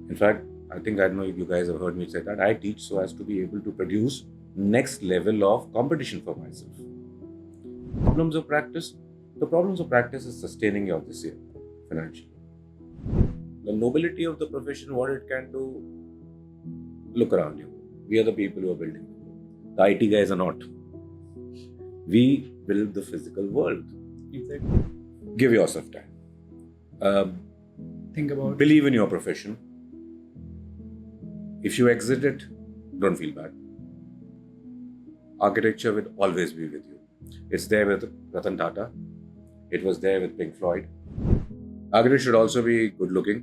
In fact, I think I know you guys have heard me say that I teach so as to be able to produce next level of competition for myself. Problems of practice. The problems of practice is sustaining your this year financially. The nobility of the profession, what it can do, look around you. We are the people who are building. The IT guys are not. We build the physical world. Exactly. Give yourself time. Think about Believe in your profession. If you exit it, don't feel bad. Architecture will always be with you. It's there with Ratan Tata. It was there with Pink Floyd. Architect should also be good looking.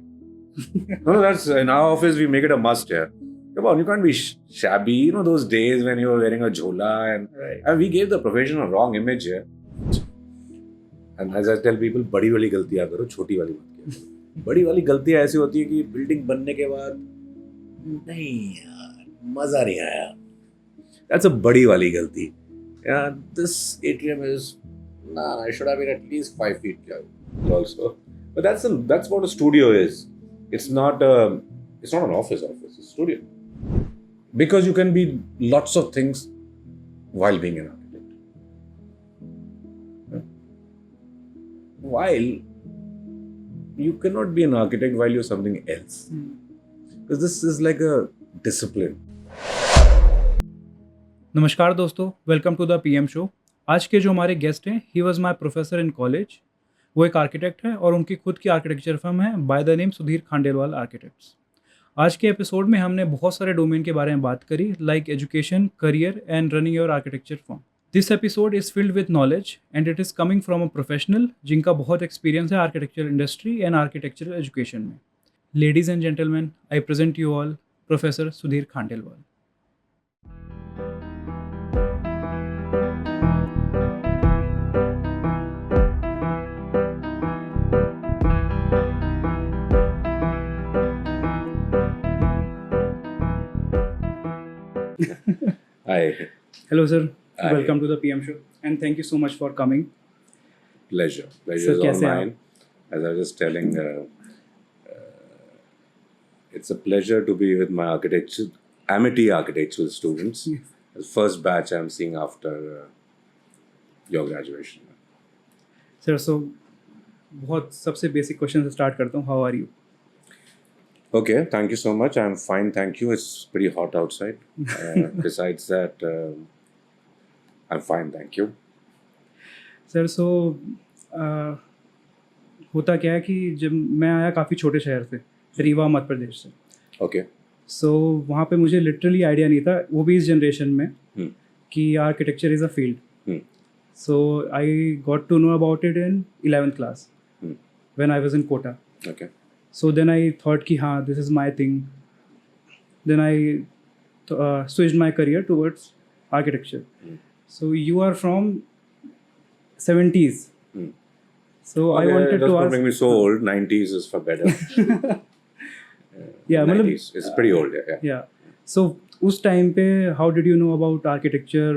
No, that's in our office. We make it a must here. Come on, you can't be shabby. You know those days when you were wearing a jhola and we gave the profession a wrong image here. And as I tell people, बड़ी वाली गलतियाँ करो, छोटी वाली मत करो. बड़ी वाली गलतियाँ ऐसी होती है कि बिल्डिंग बनने के बाद नहीं यार मजा नहीं आया. That's a बड़ी वाली गलती. Yeah, this atrium is I should have been at least 5 feet also. But that's what a studio is. It's not an office. It's a studio. Because you can be lots of things while being an architect. While you cannot be an architect while you're something else. Because this is like a discipline. नमस्कार दोस्तों, welcome to the PM show. आज के जो हमारे guest हैं, he was my professor in college. वो एक architect है और उनकी खुद की आर्किटेक्चर फर्म है by the name Sudhir Khandelwal architects. आज के एपिसोड में हमने बहुत सारे डोमेन के बारे में बात करी, like education, career and running your architecture firm. This episode is filled with knowledge and it is coming from a professional जिनका बहुत एक्सपीरियंस है architecture industry and architectural education में। Ladies and gentleman, I present you all professor Sudhir Khandelwal. Hi. Hello, sir. Hi. Welcome to the PM show, and thank you so much for coming. Pleasure. Pleasure So, is all कैसे हैं mine. As I was just telling, it's a pleasure to be with my Amity architectural students. The first batch I'm seeing after your graduation. Sir, so बहुत सबसे basic question से start करता हूँ. How are you? Okay, thank you so much. I'm fine, thank you. It's pretty hot outside. Besides that, I'm fine, thank you. Sir, so होता क्या है कि जब मैं आया काफ़ी छोटे शहर से, रीवा मध्य प्रदेश से, Okay. सो वहाँ पे मुझे लिटरली आइडिया नहीं था, वो भी इस जनरेशन में, Hmm. कि architecture is a field. Hmm. So I got to know about it in 11th class Hmm. When I was in Kota. Okay. So then I thought कि हाँ, this is my thing. Then I switched my career towards architecture. So you are from 70s. So I Okay, wanted that's to not ask. make me so old. 90s is for better. Yeah, 90s. It's pretty old. Yeah. Yeah. So उस time पे how did you know about architecture?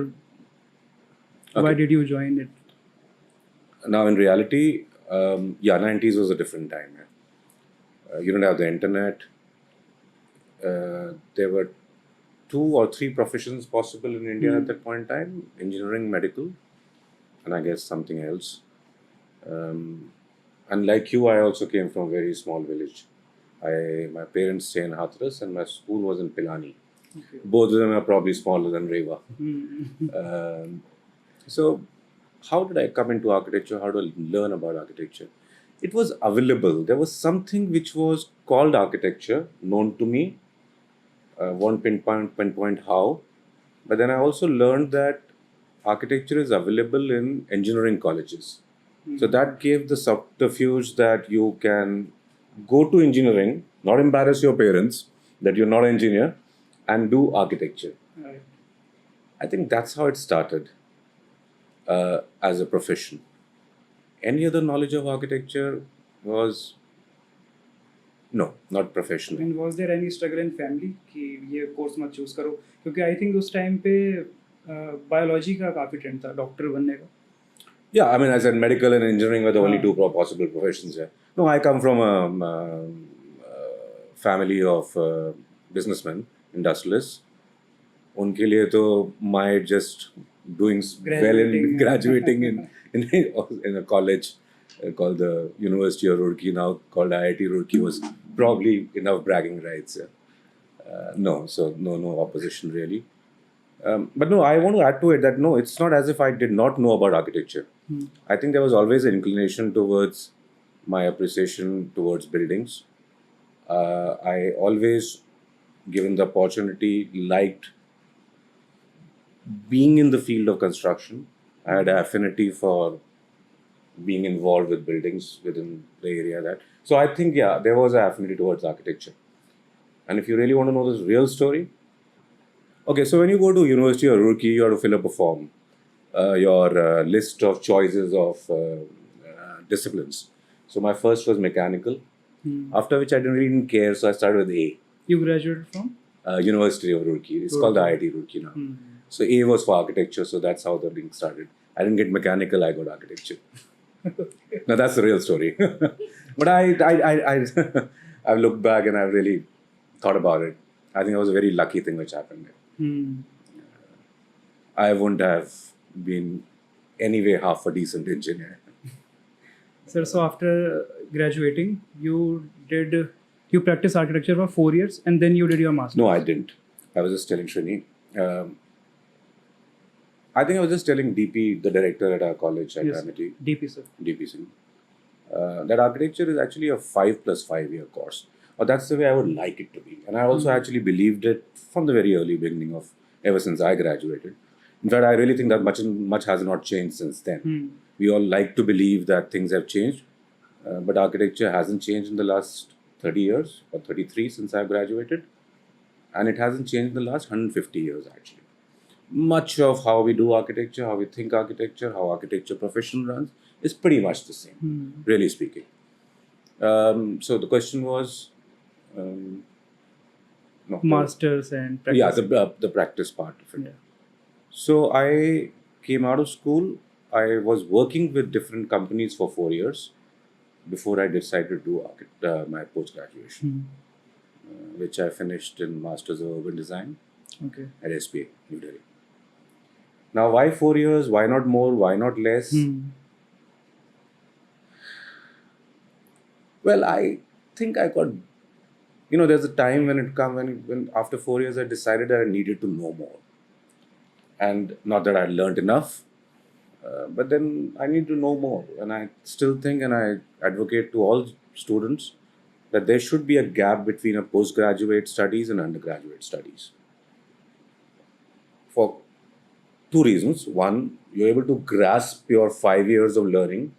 Why Okay. did you join it? Now, in reality, 90s was a different time. Yeah. You don't have the internet. There were 2 or 3 professions possible in India at that point in time: engineering, medical, and I guess something else. And like you, I also came from a very small village. My parents stay in Hathras, and my school was in Pilani. Okay. Both of them are probably smaller than Rewa. So, how did I come into architecture? How do I learn about architecture? It was available. There was something which was called architecture, known to me. One pinpoint how. But then I also learned that architecture is available in engineering colleges. So that gave the subterfuge that you can go to engineering, not embarrass your parents that you're not an engineer, and do architecture. Right. I think that's how it started as a profession. Any other knowledge of architecture was not professional. And was there any struggle in family कि ये course मत choose करो? क्योंकि I think उस time पे biology का काफ़ी trend था, डॉक्टर बनने का. Yeah, I mean, I said medical and engineering were the only Ah. 2 possible professions here. No, I come from a family of businessmen, industrialists. उनके लिए तो my just doing well in graduating in a college called the University of Roorkee, now called IIT Roorkee, was probably enough bragging rights. Yeah. No, so no opposition really. But no, I want to add to it that no, it's not as if I did not know about architecture. I think there was always an inclination towards my appreciation towards buildings. I always, given the opportunity, liked being in the field of construction. I had an affinity for being involved with buildings within the area that. So I think, yeah, there was an affinity towards architecture. And if you really want to know this real story, okay, so when you go to University of Roorkee, you have to fill up a form, your list of choices of disciplines. So my first was mechanical, after which I didn't really care, so I started with A. You graduated from? University of Roorkee. It's called the IIT Roorkee now. So A was for architecture, so that's how the link started. I didn't get mechanical, I got architecture. Now that's the real story. But I've looked back and I've really thought about it. I think it was a very lucky thing which happened. I wouldn't have been anyway half a decent engineer. Sir, so after graduating, you practiced architecture for 4 years and then you did your master's. No, I didn't. I was just telling Shrini. I think I was just telling DP, the director at our college at Amity. DP, sir. DP Singh. That architecture is actually a 5 + 5 year course. Or that's the way I would like it to be. And I also actually believed it from the very early beginning of ever since I graduated. In fact, I really think that much has not changed since then. We all like to believe that things have changed, but architecture hasn't changed in the last 30 years or 33 since I've graduated. And it hasn't changed in the last 150 years actually. Much of how we do architecture, how we think architecture, how architecture profession runs is pretty much the same, really speaking. So the question was, no, Masters and practice. yeah, the practice part of it. Yeah. So I came out of school. I was working with different companies for 4 years before I decided to do my post-graduation, which I finished in Masters of Urban Design Okay. at SPA, New Delhi. Now, why 4 years? Why not more? Why not less? Well, I think I got, there's a time when it come when after 4 years I decided that I needed to know more. And not that I learned enough, but then I need to know more. And I still think and I advocate to all students that there should be a gap between a postgraduate studies and undergraduate studies. For 2 reasons. One, you're able to grasp your 5 years of learning,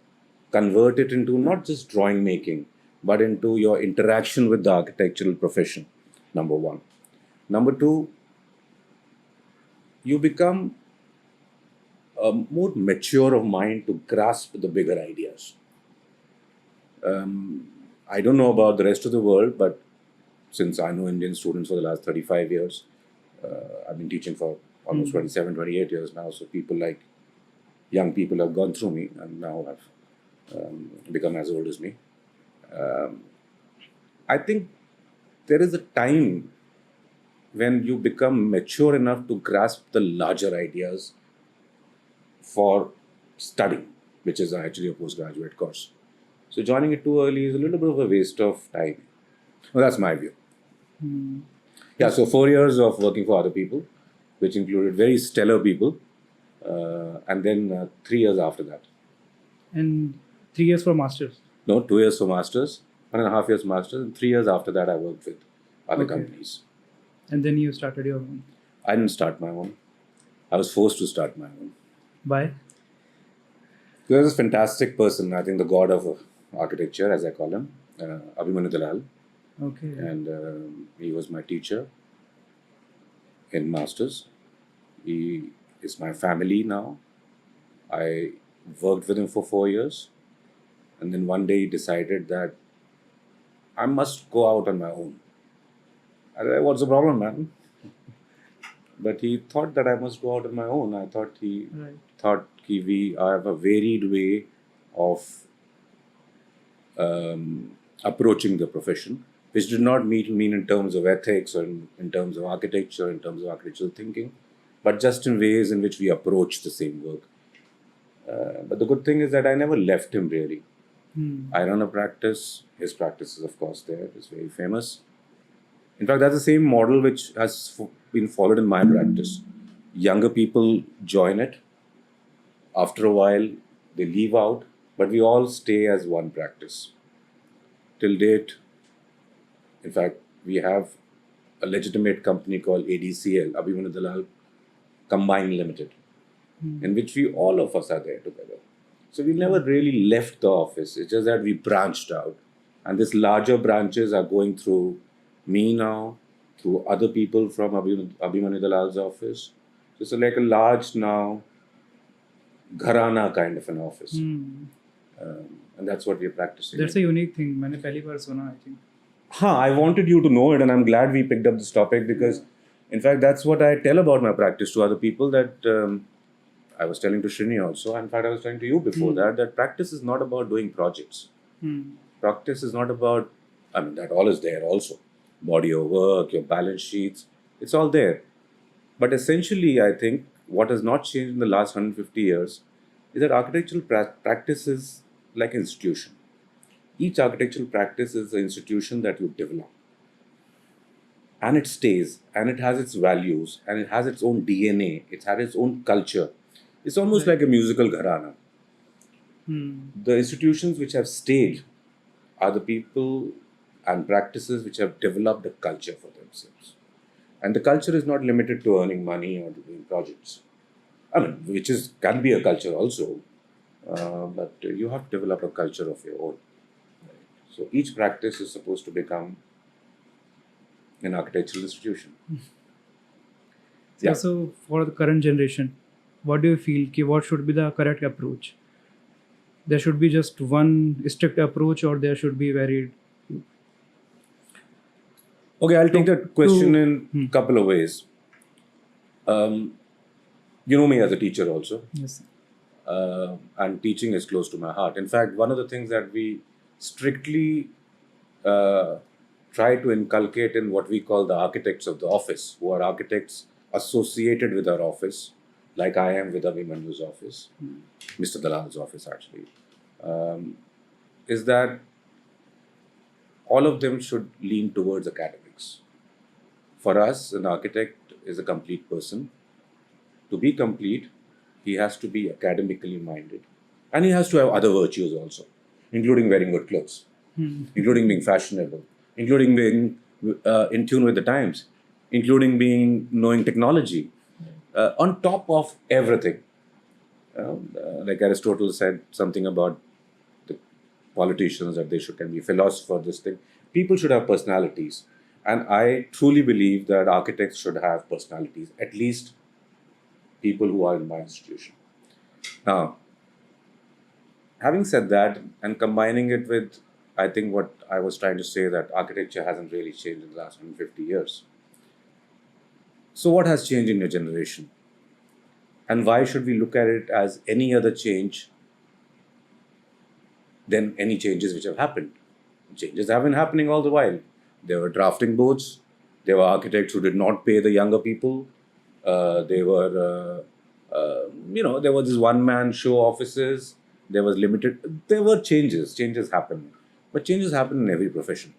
convert it into not just drawing making, but into your interaction with the architectural profession, number one. Number two, you become more mature of mind to grasp the bigger ideas. I don't know about the rest of the world, but since I know Indian students for the last 35 years, I've been teaching for almost 27, 28 years now. So young people have gone through me and now have become as old as me. I think there is a time when you become mature enough to grasp the larger ideas for studying, which is actually a postgraduate course. So joining it too early is a little bit of a waste of time. Well, that's my view. Yeah, so 4 years of working for other people, which included very stellar people, and then 3 years after that. And 3 years for masters. No, 2 years for masters, 1.5 years masters, and 3 years after that I worked with other companies. And then you started your own. I didn't start my own. I was forced to start my own. Why? There's this fantastic person, I think the god of architecture, as I call him, Abhimanyu Dalal. Okay. And he was my teacher in masters. He is my family now. I worked with him for 4 years. And then one day he decided that I must go out on my own. I said, what's the problem, man? But he thought that I must go out on my own. I thought he thought we have a varied way of approaching the profession. which did not mean in terms of ethics or in terms of architecture, in terms of architectural thinking, but just in ways in which we approach the same work. But the good thing is that I never left him really. I run a practice. His practice is, of course, there. It's very famous. In fact, that's the same model which has been followed in my practice. Younger people join it. After a while, they leave out, but we all stay as one practice. Till date, in fact, we have a legitimate company called ADCL, Abhimanyu Dalal Combined Limited, in which we all of us are there together. So we never really left the office. It's just that we branched out. And these larger branches are going through me now, through other people from Abhimanyu Dalal's office. So it's like a large now gharana kind of an office. And that's what we're practicing. That's a unique thing. मैंने पहली बार सुना, I think. I wanted you to know it, and I'm glad we picked up this topic because, in fact, that's what I tell about my practice to other people. That I was telling to Srini also. In fact, I was telling to you before that practice is not about doing projects. Practice is not about, I mean, that all is there also. Body of work, your balance sheets, it's all there. But essentially, I think what has not changed in the last 150 years is that architectural practice is like an institution. Each architectural practice is an institution that you develop. And it stays, and it has its values, and it has its own DNA, it has its own culture. It's almost like a musical gharana. The institutions which have stayed are the people and practices which have developed a culture for themselves. And the culture is not limited to earning money or doing projects. I mean, which can be a culture also, but you have to develop a culture of your own. So each practice is supposed to become an architectural institution. So for the current generation, what do you feel? What should be the correct approach? There should be just one strict approach, or there should be varied. Okay, I'll take that question in a couple of ways. You know me as a teacher also. Yes. And teaching is close to my heart. In fact, one of the things that we strictly try to inculcate in what we call the architects of the office, who are architects associated with our office, like I am with Abhimanyu's office, Mr. Dalal's office actually, is that all of them should lean towards academics. For us, an architect is a complete person. To be complete, he has to be academically minded. And he has to have other virtues also, including wearing good clothes, including being fashionable, including being in tune with the times, including knowing technology, on top of everything. Like Aristotle said something about the politicians, that they can be philosophers, this thing. People should have personalities. And I truly believe that architects should have personalities, at least people who are in my institution. Now, having said that, and combining it with, I think what I was trying to say, that architecture hasn't really changed in the last 150 years. So what has changed in your generation? And why should we look at it as any other change than any changes which have happened? Changes have been happening all the while. There were drafting boards. There were architects who did not pay the younger people. There were this one-man show offices. There was limited. There were changes. Changes happened. But changes happen in every profession.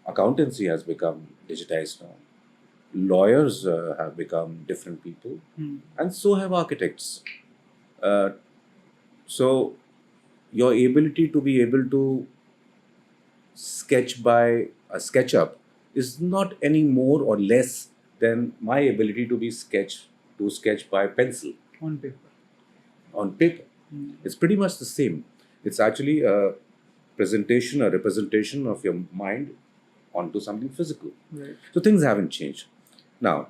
Accountancy has become digitized now. Lawyers have become different people. And so have architects. So your ability to be able to sketch by a SketchUp is not any more or less than my ability to sketch by pencil. On paper. On paper. It's pretty much the same. It's actually a representation of your mind onto something physical. Right. So things haven't changed. Now,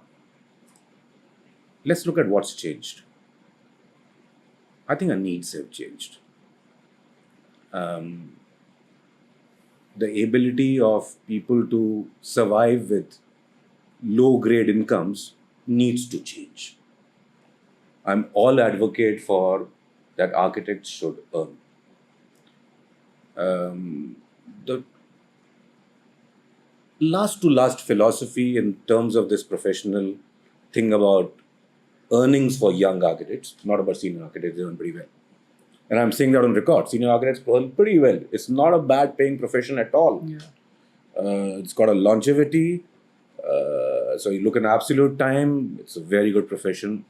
let's look at what's changed. I think our needs have changed. The ability of people to survive with low-grade incomes needs to change. I'm all advocate for that architects should earn. last philosophy in terms of this professional thing about earnings for young architects, not about senior architects. They earn pretty well. And I'm saying that on record. Senior architects earn pretty well. It's not a bad paying profession at all. Yeah. It's got a longevity. So you look in absolute time, it's a very good profession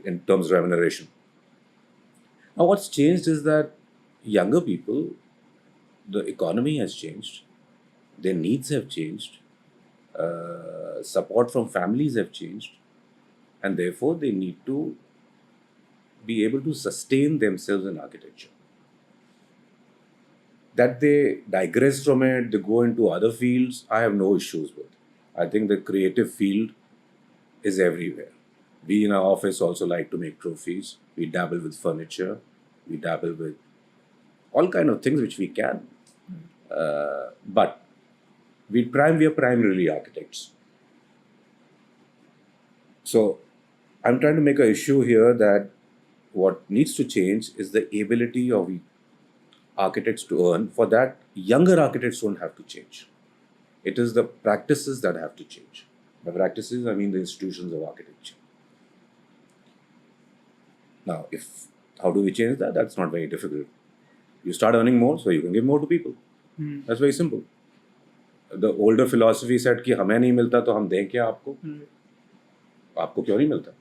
in terms of remuneration. Now, what's changed is that younger people, the economy has changed, their needs have changed, support from families have changed, and therefore they need to be able to sustain themselves in architecture. That they digress from it, they go into other fields, I have no issues with. I think the creative field is everywhere. We in our office also like to make trophies. We dabble with furniture. We dabble with all kind of things which we can. But we are primarily architects. So I'm trying to make an issue here that what needs to change is the ability of architects to earn. For that, younger architects don't have to change. It is the practices that have to change. By practices, I mean the institutions of architecture. Now, how do we change that? That's not very difficult. You start earning more, so you can give more to people. That's very simple. The older philosophy said कि हमें नहीं मिलता तो हम दें क्या आपको? आपको क्यों नहीं मिलता?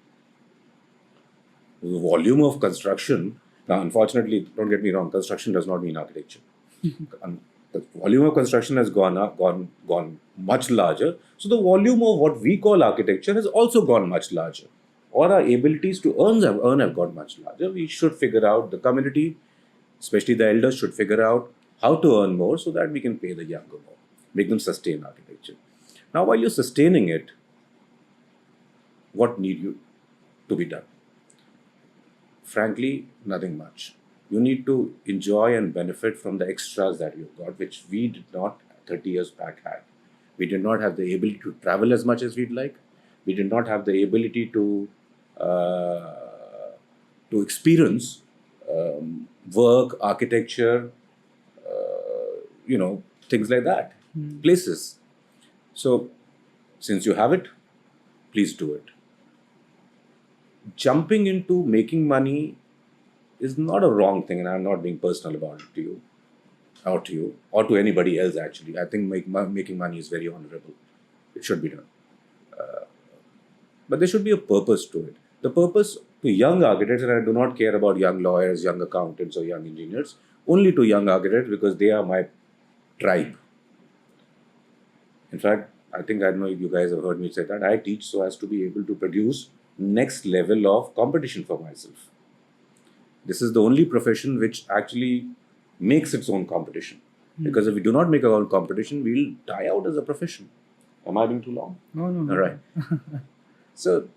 The volume of construction, now unfortunately, don't get me wrong, construction does not mean architecture. The volume of construction has gone much larger. So the volume of what we call architecture has also gone much larger. Or our abilities to earn have got much larger. We should figure out, the community, especially the elders, should figure out how to earn more so that we can pay the younger more, make them sustain architecture. Now, while you're sustaining it, what need you to be done? Frankly, nothing much. You need to enjoy and benefit from the extras that you've got, which we did not 30 years back have. We did not have the ability to travel as much as we'd like. We did not have the ability to experience work, architecture, things like that, places. So, since you have it, please do it. Jumping into making money is not a wrong thing, and I'm not being personal about it to you, or to anybody else actually. I think making money is very honorable. It should be done. But there should be a purpose to it. The purpose to young architects, and I do not care about young lawyers, young accountants, or young engineers, only to young architects because they are my tribe. In fact, I don't know if you guys have heard me say that, I teach so as to be able to produce next level of competition for myself. This is the only profession which actually makes its own competition. Because if we do not make our own competition, we'll die out as a profession. Am I being too long? No. All right. So,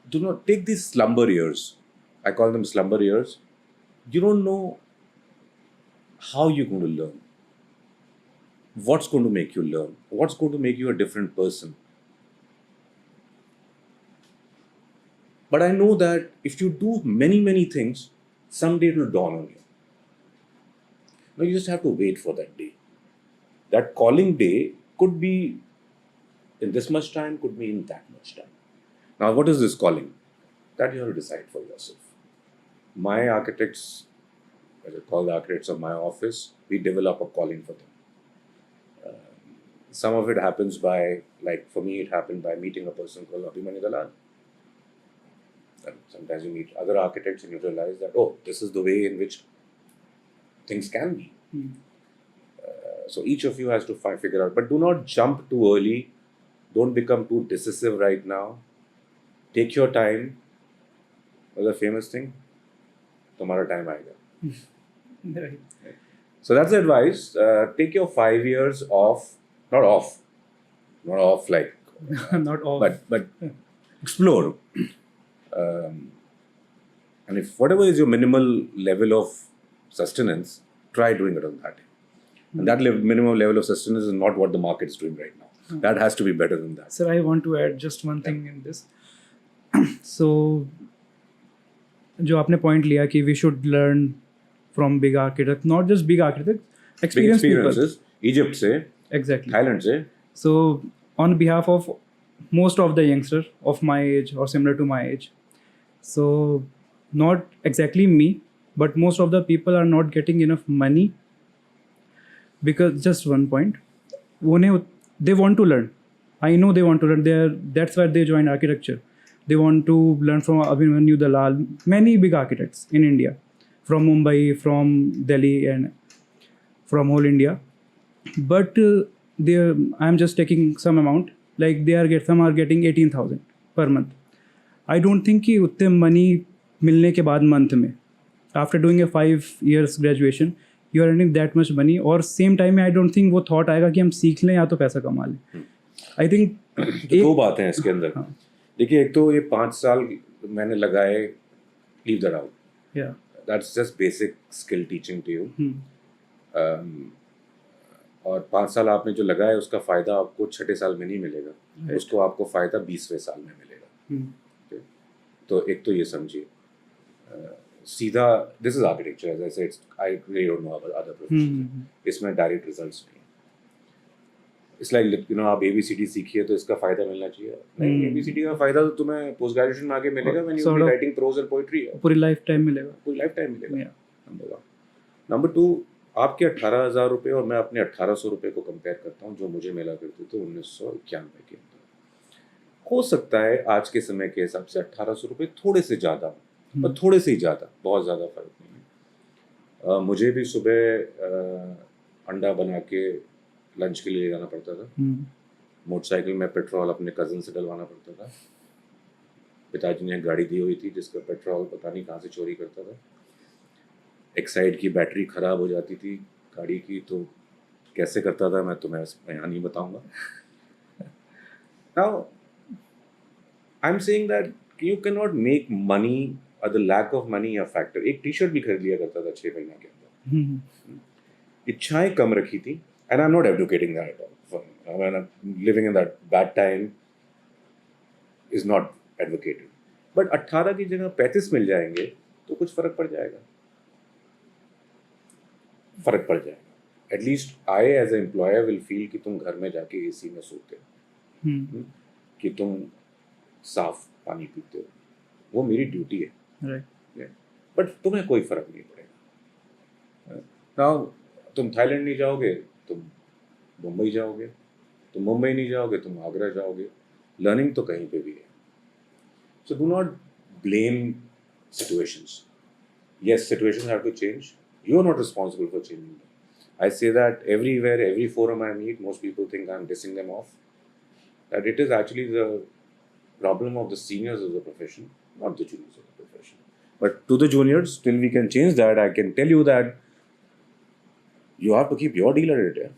do not take these slumber years. I call them slumber years. You don't know how you're going to learn. What's going to make you learn? What's going to make you a different person? But I know that if you do many, many things, someday it will dawn on you. Now you just have to wait for that day. That calling day could be in this much time, could be in that much time. Now, what is this calling? That you have to decide for yourself. My architects, as I call the architects of my office, we develop a calling for them. Some of it happens by, like for me, it happened by meeting a person called Abhimanyu Dalal. And sometimes you meet other architects and you realize that, oh, this is the way in which things can be. So each of you has to figure out. But do not jump too early. Don't become too decisive right now. Take your time. What's the famous thing? Tomorrow time aayega. Right. So that's the advice. Take your 5 years off. Not off like, Not off. but explore. And if whatever is your minimal level of sustenance, try doing it on that. And that minimum level of sustenance is not what the market is doing right now. That has to be better than that. Sir, I want to add just one thing in this. So, जो आपने point लिया कि we should learn from big architects, not just big architects, Big experienced people. experiences. Egypt से Exactly. Thailand से. So, on behalf of most of the youngsters of my age or similar to my age, so not exactly me, but most of the people are not getting enough money because just one point, उन्हें they want to learn. I know they want to learn. That's why they join architecture. They want to learn from Abhimanyu Dalal, many big architects in India, from Mumbai, from Delhi, and from whole India. But they, I'm just taking some amount. Like some are getting 18,000 per month. I don't think कि उतने money मिलने के बाद month में, after doing a 5 years graduation, you are earning that much money. और same time में I don't think वो thought आएगा कि हम सीख लें या तो पैसा कमा लें. I think तो दो बातें हैं इसके अंदर. देखिए, एक तो ये 5 साल मैंने लगाए, leave that out. yeah. That's just basic skill teaching to you. और 5 साल आपने जो लगाया उसका फ़ायदा आपको 6ठे साल में नहीं मिलेगा. Right. उसको आपको फ़ायदा 20वें साल में मिलेगा. Okay? तो एक तो ये समझिए. सीधा this is architecture, as I said, I really don't know about other professions. इसमें डायरेक्ट रिजल्ट्स नहीं है. इट्स लाइक यू नो, आप ABCD सीखिए तो इसका फ़ायदा मिलना चाहिए. नहीं, ABCD का फ़ायदा तो तुम्हें पोस्ट ग्रेजुएशन में आगे मिलेगा when you be writing prose और पोएट्री. पूरी लाइफ टाइम मिलेगा. पूरी लाइफ टाइम मिलेगा. नंबर 1. नंबर 2, आपके 18,000 रुपये और मैं अपने 1,800 रुपये को कंपेयर करता हूँ जो मुझे मिला करते थे 1991 के अंदर. हो सकता है आज के समय के हिसाब से 1,800 रुपये थोड़े से ज़्यादा, पर थोड़े से ही ज़्यादा, बहुत ज़्यादा फ़र्क नहीं है. मुझे भी सुबह अंडा बना के लंच के लिए जाना पड़ता था. मोटरसाइकिल में पेट्रोल अपने कज़न से डलवाना पड़ता था. पिताजी ने गाड़ी दी हुई थी जिसका पेट्रोल पता नहीं कहाँ से चोरी करता था. एक्साइड की बैटरी ख़राब हो जाती थी गाड़ी की, तो कैसे करता था मैं तुम्हें यहाँ नहीं बताऊँगा. Now I am saying that you can not make money or the lack of money a factor. एक टी-शर्ट भी खरीद लिया करता था 6 महीने के अंदर. इच्छाएं कम रखी थी. And I am not advocating that at all. Living in that bad time is not advocated. But 18 की जगह 35 मिल जाएंगे तो कुछ फ़र्क पड़ जाएगा. फ़र्क पड़ जाएगा. At least I as a employer will feel कि तुम घर में जाके AC में सोते हो, कि तुम साफ पानी पीते हो. वो मेरी ड्यूटी है. Right. बट तुम्हें कोई फ़र्क नहीं पड़ेगा. नाउ तुम थाईलैंड नहीं जाओगे, तुम मुंबई जाओगे. तुम मुंबई नहीं जाओगे, तुम आगरा जाओगे. लर्निंग तो कहीं पे भी है. So do not blame situations. Yes, situations have to change. You are not responsible for changing them. I say that everywhere, every forum I meet, most people think I'm dissing them off. That it is actually the problem of the seniors of the profession, not the juniors of the profession. But to the juniors, till we can change that, I can tell you that you have to keep your deal at it.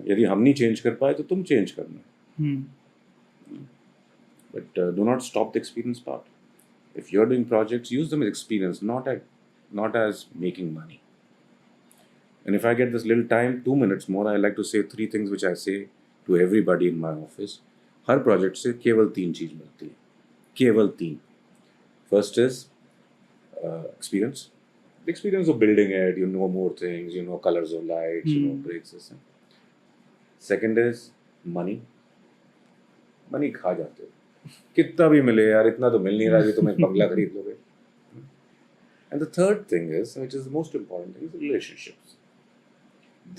यदि हम नहीं change कर पाए तो तुम change करना. But do not stop the experience part. If you're doing projects, use them as experience, not as making money. And if I get this little time, 2 minutes more, I like to say 3 things which I say to everybody in my office. Her project से केवल 3 चीज़ मिलती है. केवल 3. First is experience. The experience of building it, you know more things, you know colors of lights, you know breaks system. Second is money. Money खा जाते हो. कितना भी मिले यार, इतना तो मिल नहीं रहा कि तुम एक बंगला खरीद लोगे. And the third thing is, which is the most important thing, is relationships.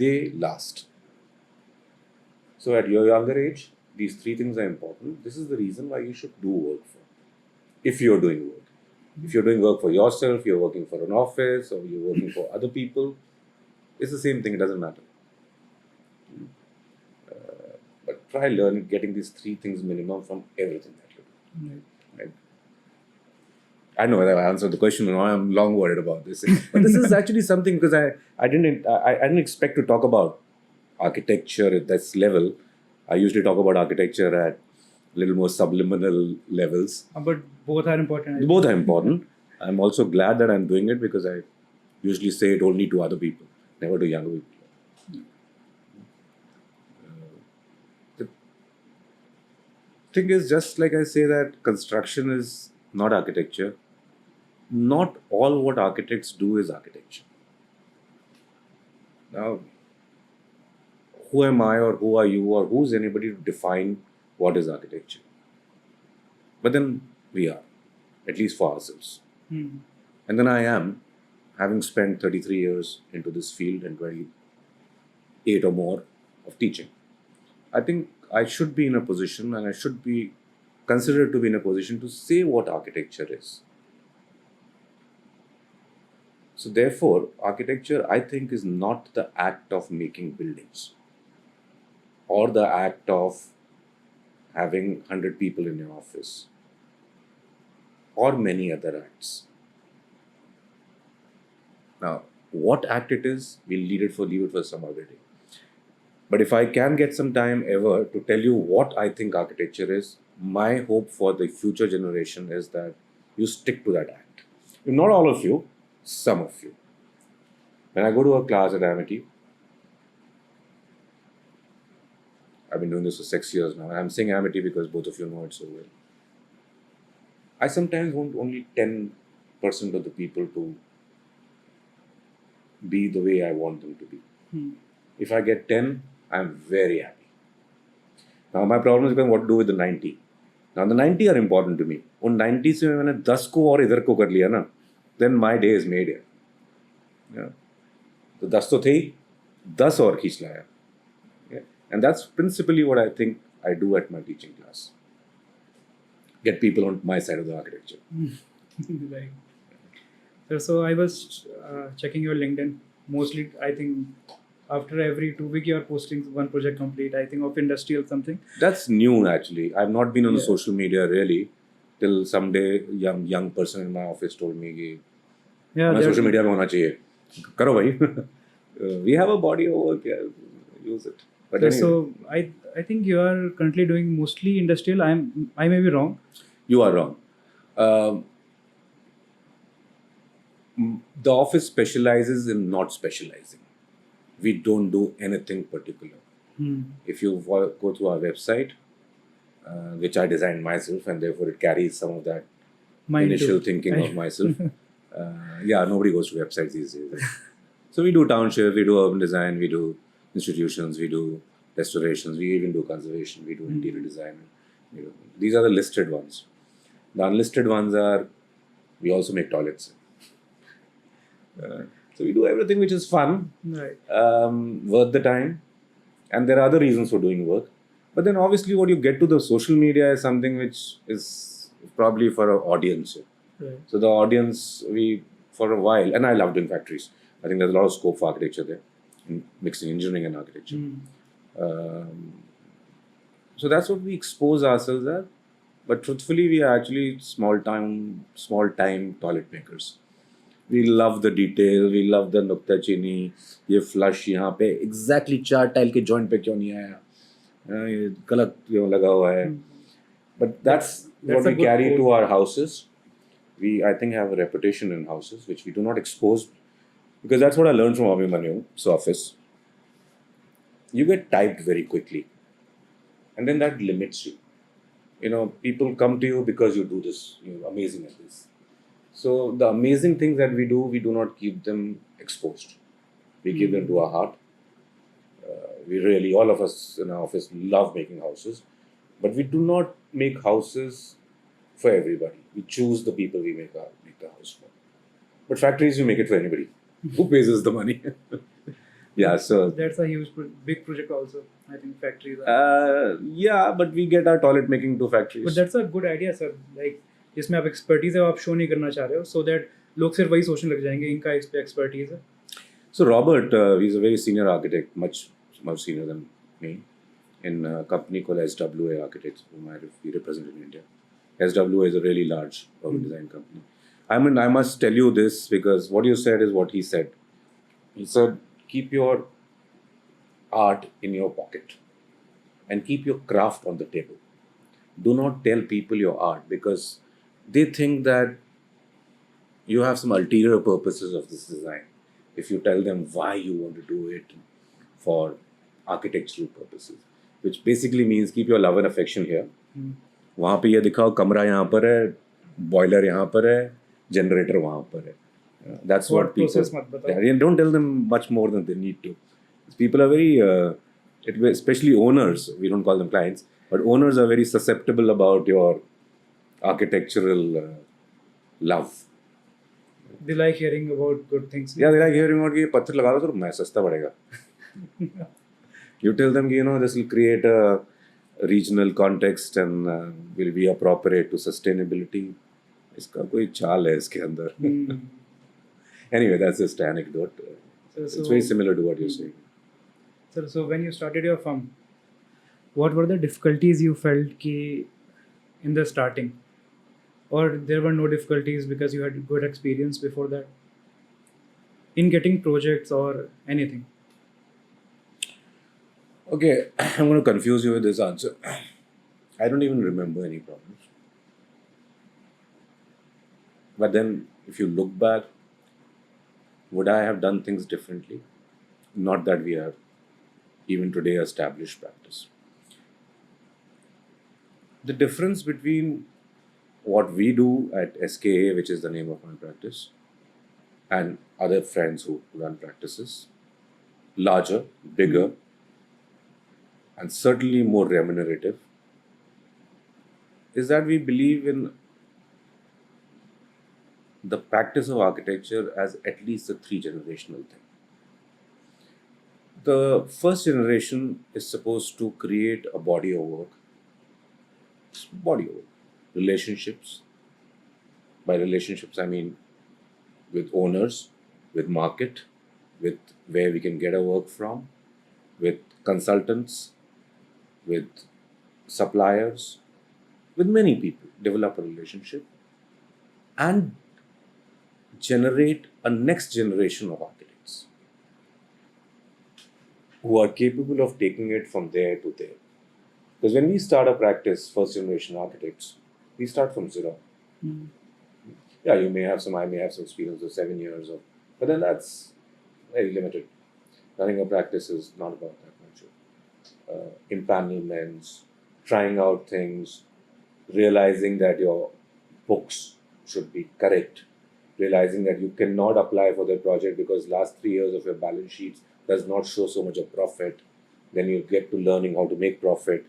They last. So at your younger age, these 3 things are important. This is the reason why you should do work for. If you're doing work. If you're doing work for yourself, you're working for an office, or you're working for other people, it's the same thing, it doesn't matter. But try learning, getting these 3 things minimum from everything that you do. Right? I know that I answered the question, and I'm long-worded about this. But this is actually something, because I didn't expect to talk about architecture at this level. I usually talk about architecture at a little more subliminal levels. But both are important. Both are important. I'm also glad that I'm doing it, because I usually say it only to other people, never to younger people. The thing is, just like I say that construction is not architecture, not all what architects do is architecture. Now, who am I or who are you or who's anybody to define what is architecture? But then we are, at least for ourselves. And then I am, having spent 33 years into this field and 28 or more of teaching. I think I should be in a position, and I should be considered to be in a position to say what architecture is. So therefore, architecture, I think, is not the act of making buildings or the act of having 100 people in your office or many other acts. Now, what act it is, we'll leave it for some other day. But if I can get some time ever to tell you what I think architecture is, my hope for the future generation is that you stick to that act. If not all of you, some of you. When I go to a class at Amity, I've been doing this for 6 years now, and I'm saying Amity because both of you know it so well. I sometimes want only 10% of the people to be the way I want them to be. If I get 10, I'm very happy. Now my problem is what to do with the 90. Now the 90 are important to me. उन 90 से मैंने 10 को और इधर को कर लिया ना, then my day is made here. Yeah. तो 10 तो थे ही, 10 और खींच लाया. Yeah. And that's principally what I think I do at my teaching class. Get people on my side of the architecture. Right. So I was checking your LinkedIn. Mostly, I think after every 2 weeks you are posting one project complete. I think of industrial something. That's new actually. I've not been on the social media really till someday young person in my office told me कि social media में होना चाहिए. करो भाई. We have a body of work. Yeah, use it. But anyway. So I think you are currently doing mostly industrial. I may be wrong. You are wrong. The office specializes in not specializing. We don't do anything particular. If you go to our website, which I designed myself, and therefore it carries some of that initial thinking of myself. Yeah, nobody goes to websites these days. So we do townships, we do urban design, we do institutions, we do restorations, we even do conservation, we do interior design. These are the listed ones. The unlisted ones are, we also make toilets. So we do everything which is fun, right. Worth the time, and there are other reasons for doing work. But then obviously what you get to the social media is something which is probably for an audience. Right. So the audience, we for a while, and I love doing factories. I think there's a lot of scope for architecture there, mixing engineering and architecture. So that's what we expose ourselves at. But truthfully, we are actually small time toilet makers. We love the detail, we love the नुक्ताचीनी, ये flush यहाँ पे exactly 4 tile के joint पे क्यों नहीं आया, ये गलत क्यों लगा हुआ है. But that's what we carry to our houses. We, I think, have a reputation in houses which we do not expose, because that's what I learned from Abhimanyu's office. You get typed very quickly, and then that limits you. People come to you because you do this, you're amazing at this. So the amazing things that we do not keep them exposed. We give them to our heart. We really, all of us in our office love making houses, but we do not make houses for everybody. We choose the people we make the house for. But factories, we make it for anybody. Who pays us the money? Yeah, so that's a big project also. I think factories. Yeah, but we get our toilet making to factories. But that's a good idea, sir. Like जिसमें आप expertise है आप show नहीं करना चाह रहे हो, so that लोग सिर्फ वही सोचने लग जाएंगे इनका इस पे एक्सपर्टीज है. So Robert, he's a very senior architect, much senior than me, in a company called SWA Architects, whom we represent in India. SWA is a really large urban design company. I mean, I must tell you this because what you said is what he said. He said, keep your art in your pocket and keep your craft on the table. Do not tell people your art because they think that you have some ulterior purposes of this design. If you tell them why you want to do it for architectural purposes, which basically means keep your love and affection here. वहाँ पे ये दिखाओ कमरा यहाँ पर है, boiler यहाँ पर है, generator वहाँ पर है. That's what people. Yeah, don't tell them much more than they need to. People are very especially owners, we don't call them clients, but owners are very susceptible about your architectural love. They like hearing about good things. Yeah, they like hearing about कि ये पत्थर लगा दो तो मैं सस्ता पड़ेगा. You tell them, this will create a regional context and will be appropriate to sustainability. इसका कोई चाल है इसके अंदर. Anyway, that's just an anecdote. It's very similar to what you're saying. So when you started your firm, what were the difficulties you felt in the starting? Or there were no difficulties because you had good experience before that in getting projects or anything? Okay, I'm going to confuse you with this answer. I don't even remember any problems. But then, if you look back, would I have done things differently? Not that we have even today established practice. The difference between what we do at SKA, which is the name of my practice, and other friends who run practices, larger, bigger, and certainly more remunerative, is that we believe in the practice of architecture as at least a 3-generational thing. The first generation is supposed to create a body of work. Relationships. By relationships, I mean with owners, with market, with where we can get our work from, with consultants, with suppliers, with many people, develop a relationship and generate a next generation of architects who are capable of taking it from there to there. Because when we start a practice, first generation architects, we start from zero. Yeah, I may have some experience of 7 years but then that's very limited. Running a practice is not about that much. Empanelments, trying out things, realizing that your books should be correct, realizing that you cannot apply for the project because last 3 years of your balance sheets does not show so much of profit. Then you get to learning how to make profit.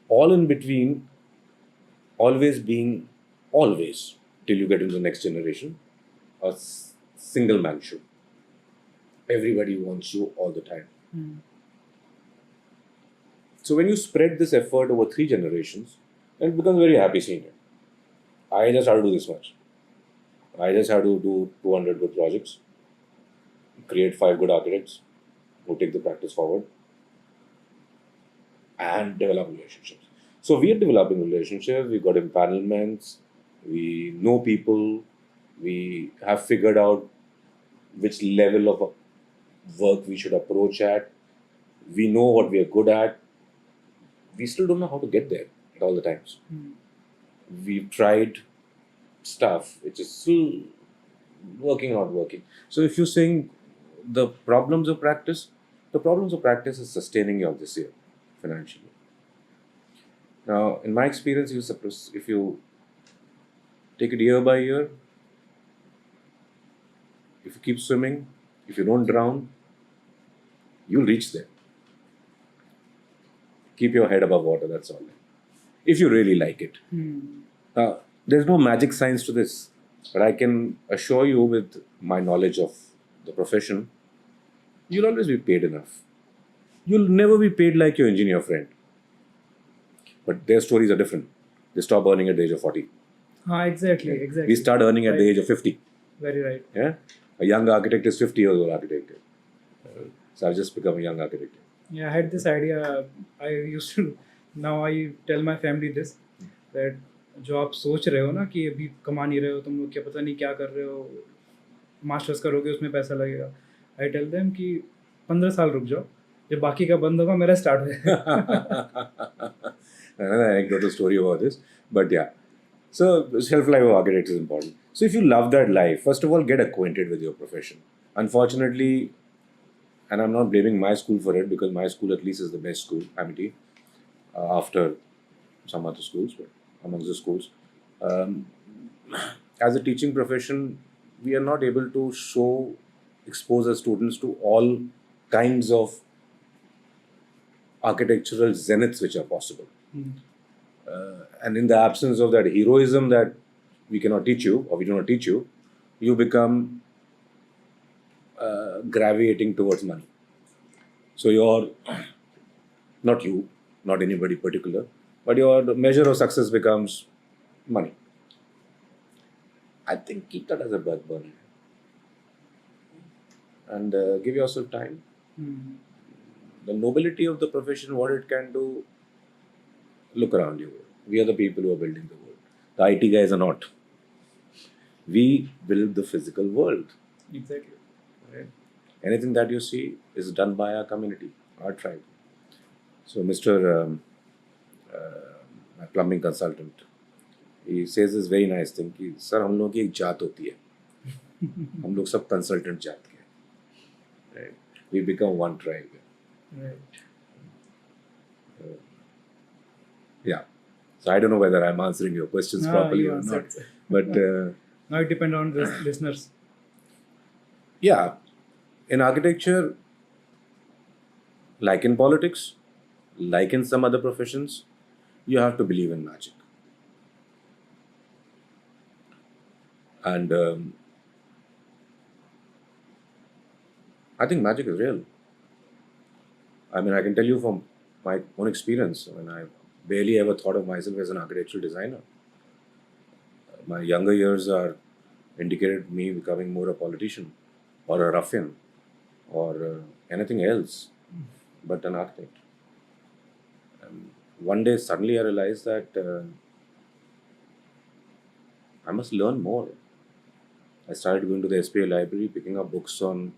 All in between, always till you get into the next generation, a single man show. Everybody wants you all the time. So when you spread this effort over 3 generations, it becomes very happy senior. I just have to do this much. I just have to do 200 good projects, create 5 good architects who take the practice forward, and develop relationships. So we are developing relationships, we've got empanelments, we know people, we have figured out which level of work we should approach at, we know what we are good at. We still don't know how to get there at all the times. We've tried stuff which is still not working. So if you're saying the problems of practice is sustaining you this year financially. Now, in my experience, if you take it year by year, if you keep swimming, if you don't drown, you'll reach there. Keep your head above water, that's all. If you really like it. There's no magic science to this, but I can assure you with my knowledge of the profession, you'll always be paid enough. You'll never be paid like your engineer friend. But their stories are different. They stop earning at the age of 40. Exactly. We start earning at the age of 50. Very right. Yeah, a young architect is 50 years old architect. So I've just become a young architect. Yeah, I had this idea. Now I tell my family this, that जो आप सोच रहे हो ना कि अभी कमा नहीं रहे हो तुम लोग, क्या पता नहीं क्या कर रहे हो, मास्टर्स करोगे उसमें पैसा लगेगा. आई टेल देम कि 15 साल रुक जाओ, जब बाकी का बंद होगा मेरा स्टार्ट होगा. Another anecdotal story about this, but yeah. So shelf life of architects is important. So if you love that life, first of all, get acquainted with your profession. Unfortunately, and I'm not blaming my school for it because my school at least is the best school, Amity, after some other schools, but amongst the schools. As a teaching profession, we are not able to expose our students to all kinds of architectural zeniths which are possible. Hmm. And in the absence of that heroism that we cannot teach you, or we do not teach you, you become gravitating towards money. So you're not you, not anybody particular, but your measure of success becomes money. I think keep that as a backburner and give yourself time. Hmm. The nobility of the profession, what it can do, look around you. We are the people who are building the world. The IT guys are not. We build the physical world. Exactly. Right? Anything that you see is done by our community, our tribe. So, Mr. My plumbing consultant, he says this very nice thing कि sir हम लोगों की एक जात होती है हम लोग सब कंसल्टेंट जात के हैं right? We become one tribe. Right. Yeah. So I don't know whether I'm answering your questions properly you or answered. not. But Now it depends on the listeners. yeah, in architecture, like in politics, like in some other professions, you have to believe in magic. And I think magic is real. I mean, I can tell you from my own experience. I mean, I barely ever thought of myself as an architectural designer. My younger years are indicated me becoming more a politician or a ruffian or anything else but an architect. One day, suddenly, I realized that I must learn more. I started going to the SPA library, picking up books on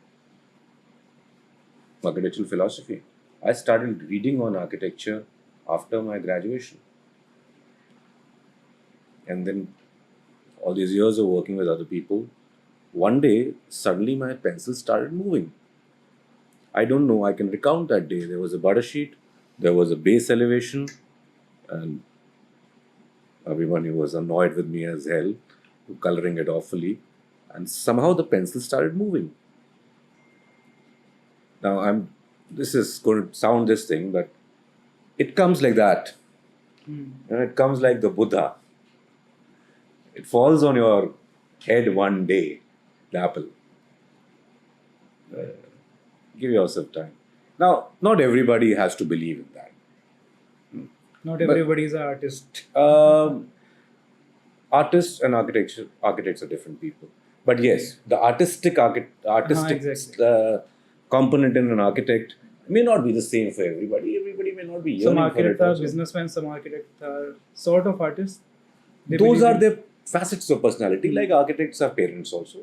architectural philosophy. I started reading on architecture after my graduation. And then all these years of working with other people, one day, suddenly my pencil started moving. I don't know, I can recount that day. There was a butter sheet, there was a base elevation, and everyone was annoyed with me as hell, coloring it awfully, and somehow the pencil started moving. Now, this is going to sound this thing, but it comes like that. It comes like the Buddha. It falls on your head one day, the apple. Give yourself time. Now, not everybody has to believe in that. Not everybody is an artist. Artists and architects are different people. But yes, the artistic exactly. Component in an architect may not be the same for everybody. Everybody may not be Some yearning for it. architects are also. businessmen, some architects are sort of artists. They Those believe are in- their facets of personality. Like architects are parents also.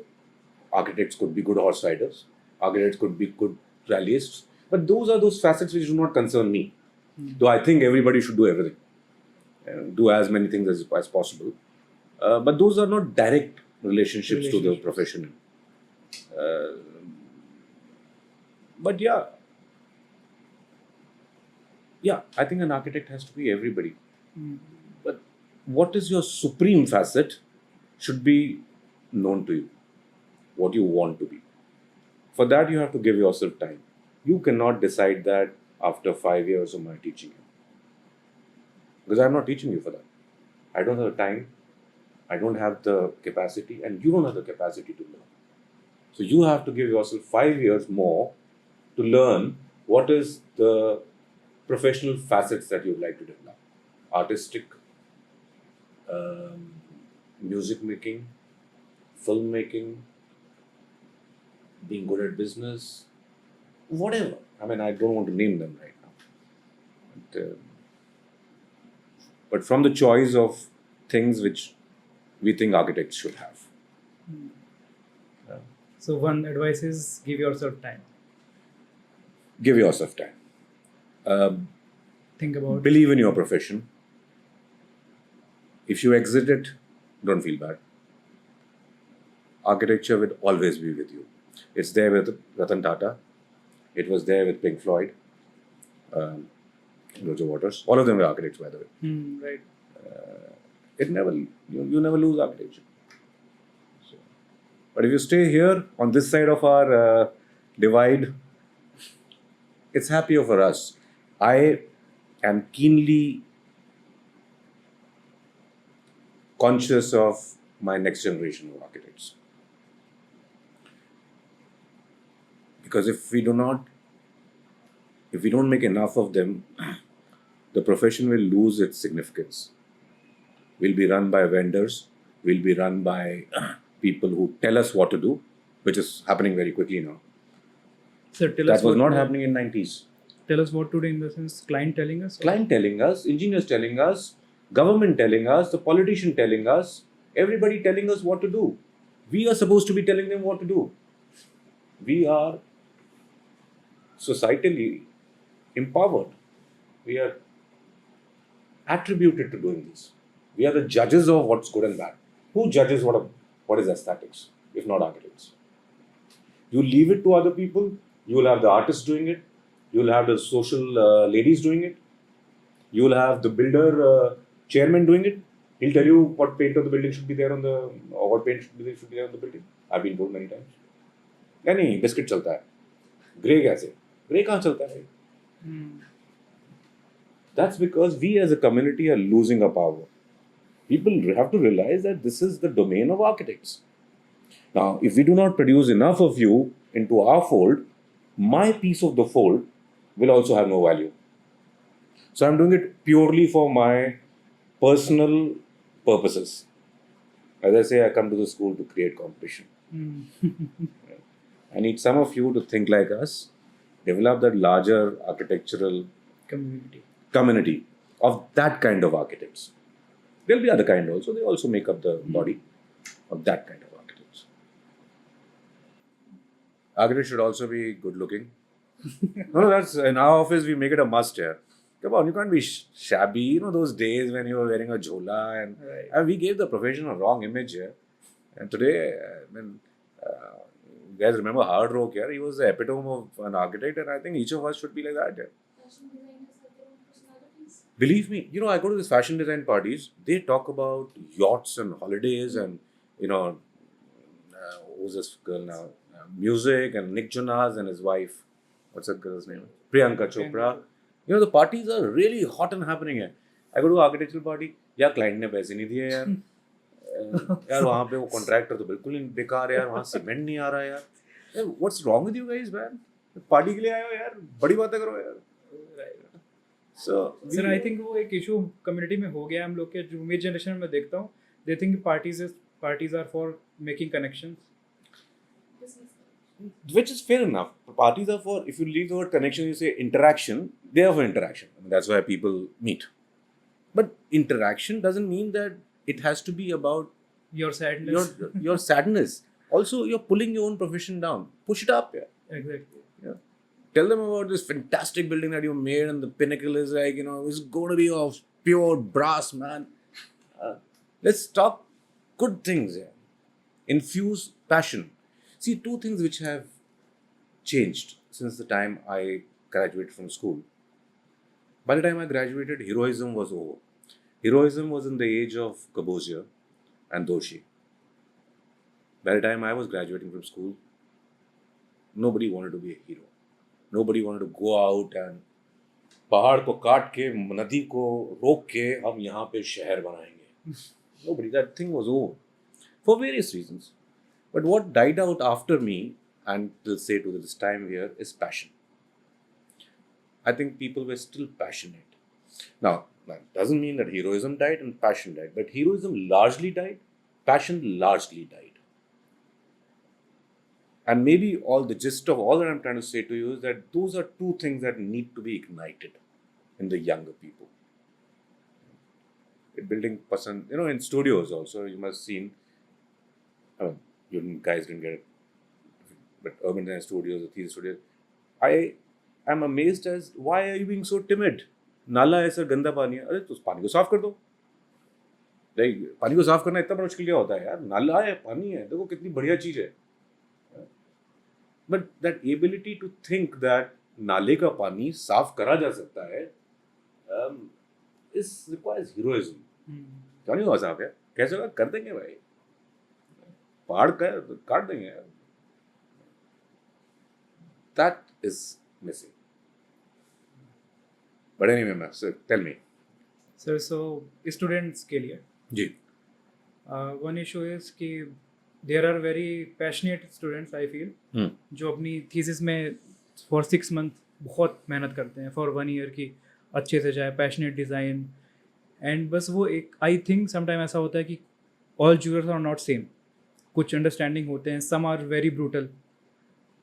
Architects could be good horse riders. Architects could be good rallyists. But those are those facets which do not concern me. Though I think everybody should do everything. Do as many things as possible. But those are not direct relationships to the profession. But yeah, I think an architect has to be everybody. But what is your supreme facet should be known to you. What you want to be. For that, you have to give yourself time. You cannot decide that after 5 years of my teaching you. Because I'm not teaching you for that. I don't have the time. I don't have the capacity, and you don't have the capacity to learn. So you have to give yourself 5 years more to learn what is the professional facets that you'd like to develop. Artistic, music making, filmmaking, being good at business, whatever. I mean, I don't want to name them right now. But from the choice of things which we think architects should have. So one advice is give yourself time. Give yourself time. Think about Believe in your profession. If you exit it, don't feel bad. Architecture will always be with you. It's there with Ratan Tata. It was there with Pink Floyd. Roger Waters. All of them were architects, by the way. right. You never lose architecture. So, but if you stay here on this side of our divide, it's happier for us. I am keenly conscious of my next generation of architects. Because if we don't make enough of them, the profession will lose its significance. Will be run by vendors, will be run by people who tell us what to do, which is happening very quickly now. Sir, tell That us was what not to- happening in 90s. Tell us what to do in the sense client telling us. Client telling us, engineers telling us, government telling us, the politician telling us, everybody telling us what to do. We are supposed to be telling them what to do. We are societally empowered. We are attributed to doing this. We are the judges of what's good and bad. Who judges what is aesthetics, if not architects? You leave it to other people. You will have the artists doing it. You will have the social ladies doing it. You will have the builder chairman doing it. He'll tell you what paint of the building should be there on the, or what paint should be there on the building. I've been told many times. क्या नहीं biscuit चलता है grey कैसे grey कहाँ चलता है That's because we as a community are losing our power. People have to realize that this is the domain of architects. Now, if we do not produce enough of you into our fold, my piece of the fold will also have no value. So I'm doing it purely for my personal purposes. As I say, I come to the school to create competition. I need some of you to think like us, develop that larger architectural community of that kind of architects. There'll be other kind also. They also make up the body of that kind of architects. Architects should also be good looking. No, that's in our office we make it a must here. Come on, you can't be shabby. You know those days when you were wearing a jhola and we gave the profession a wrong image here. And today, you guys remember Hard Rock here? He was the epitome of an architect, and I think each of us should be like that. Yeah. Fashion designers have their own personalities. Believe me, I go to these fashion design parties. They talk about yachts and holidays, and who's this girl now? Music and Nick Jonas and his wife. What's that girl's name? Priyanka Chopra. The parties are really hot and happening here. I go to architectural party. यार client ने पैसे नहीं दिए यार यार वहाँ पे वो कॉन्ट्रैक्टर तो बिल्कुल ही बेकार है यार वहाँ सीमेंट नहीं आ रहा है यार what's wrong with you guys man party के लिए आए हो यार बड़ी बातें करो यार सर आई थिंक वो एक इशू कम्युनिटी में हो गया हम लोग के जो मेरी जनरेशन में देखता हूँ they think parties are for making connections Business. which is fair enough. Parties are for, if you leave the word connection, you say interaction, they are for interaction. I mean, that's why people meet. But interaction doesn't mean that it has to be about your sadness your sadness. Also, you're pulling your own profession down. Push it up. Yeah. Exactly Yeah. Tell them about this fantastic building that you made, and the pinnacle is like, it's going to be of pure brass, man. Let's talk good things here. Infuse passion. See, two things which have changed since the time I graduated from school. By the time I graduated, heroism was over. Heroism was in the age of Kabosia and Doshi. By the time I was graduating from school, nobody wanted to be a hero. Nobody wanted to go out and पहाड़ को काट के नदी को रोक के हम यहाँ पे शहर बनाएंगे. Nobody. That thing was over for various reasons. But what died out after me, and till say to this time here, is passion. I think people were still passionate. Now, that doesn't mean that heroism died and passion died, but heroism largely died, passion largely died. And maybe all the gist of all that I'm trying to say to you is that those are two things that need to be ignited in the younger people. Building person, in studios also, you must have seen, you guys didn't get it, but Urban Design Studios, the theater studios, I am amazed as why are you being so timid? नाला ऐसा गंदा पानी है, अरे तो उस पानी को साफ कर दो. पानी को साफ करना इतना बड़ा मुश्किल क्या होता है यार? नाला है, पानी है, देखो कितनी बढ़िया चीज है. But that ability to think that नाले का पानी साफ करा जा सकता है is requires heroism. क्यों नहीं हुआ साफ यार? कैसे होगा? कर देंगे भाई. पहाड़ काट देंगे यार. That is missing. But anyway, ma'am, so tell me. Sir so students के लिए जी. वन इशू इज़ कि there are very passionate students I feel Hmm. जो अपनी थीसिस में फॉर 6 मंथ बहुत मेहनत करते हैं फॉर 1 ईयर की अच्छे से जाए पैशनेट डिज़ाइन एंड बस वो एक आई थिंक समटाइम ऐसा होता है कि all jurors are not same कुछ अंडरस्टैंडिंग होते हैं सम आर वेरी ब्रूटल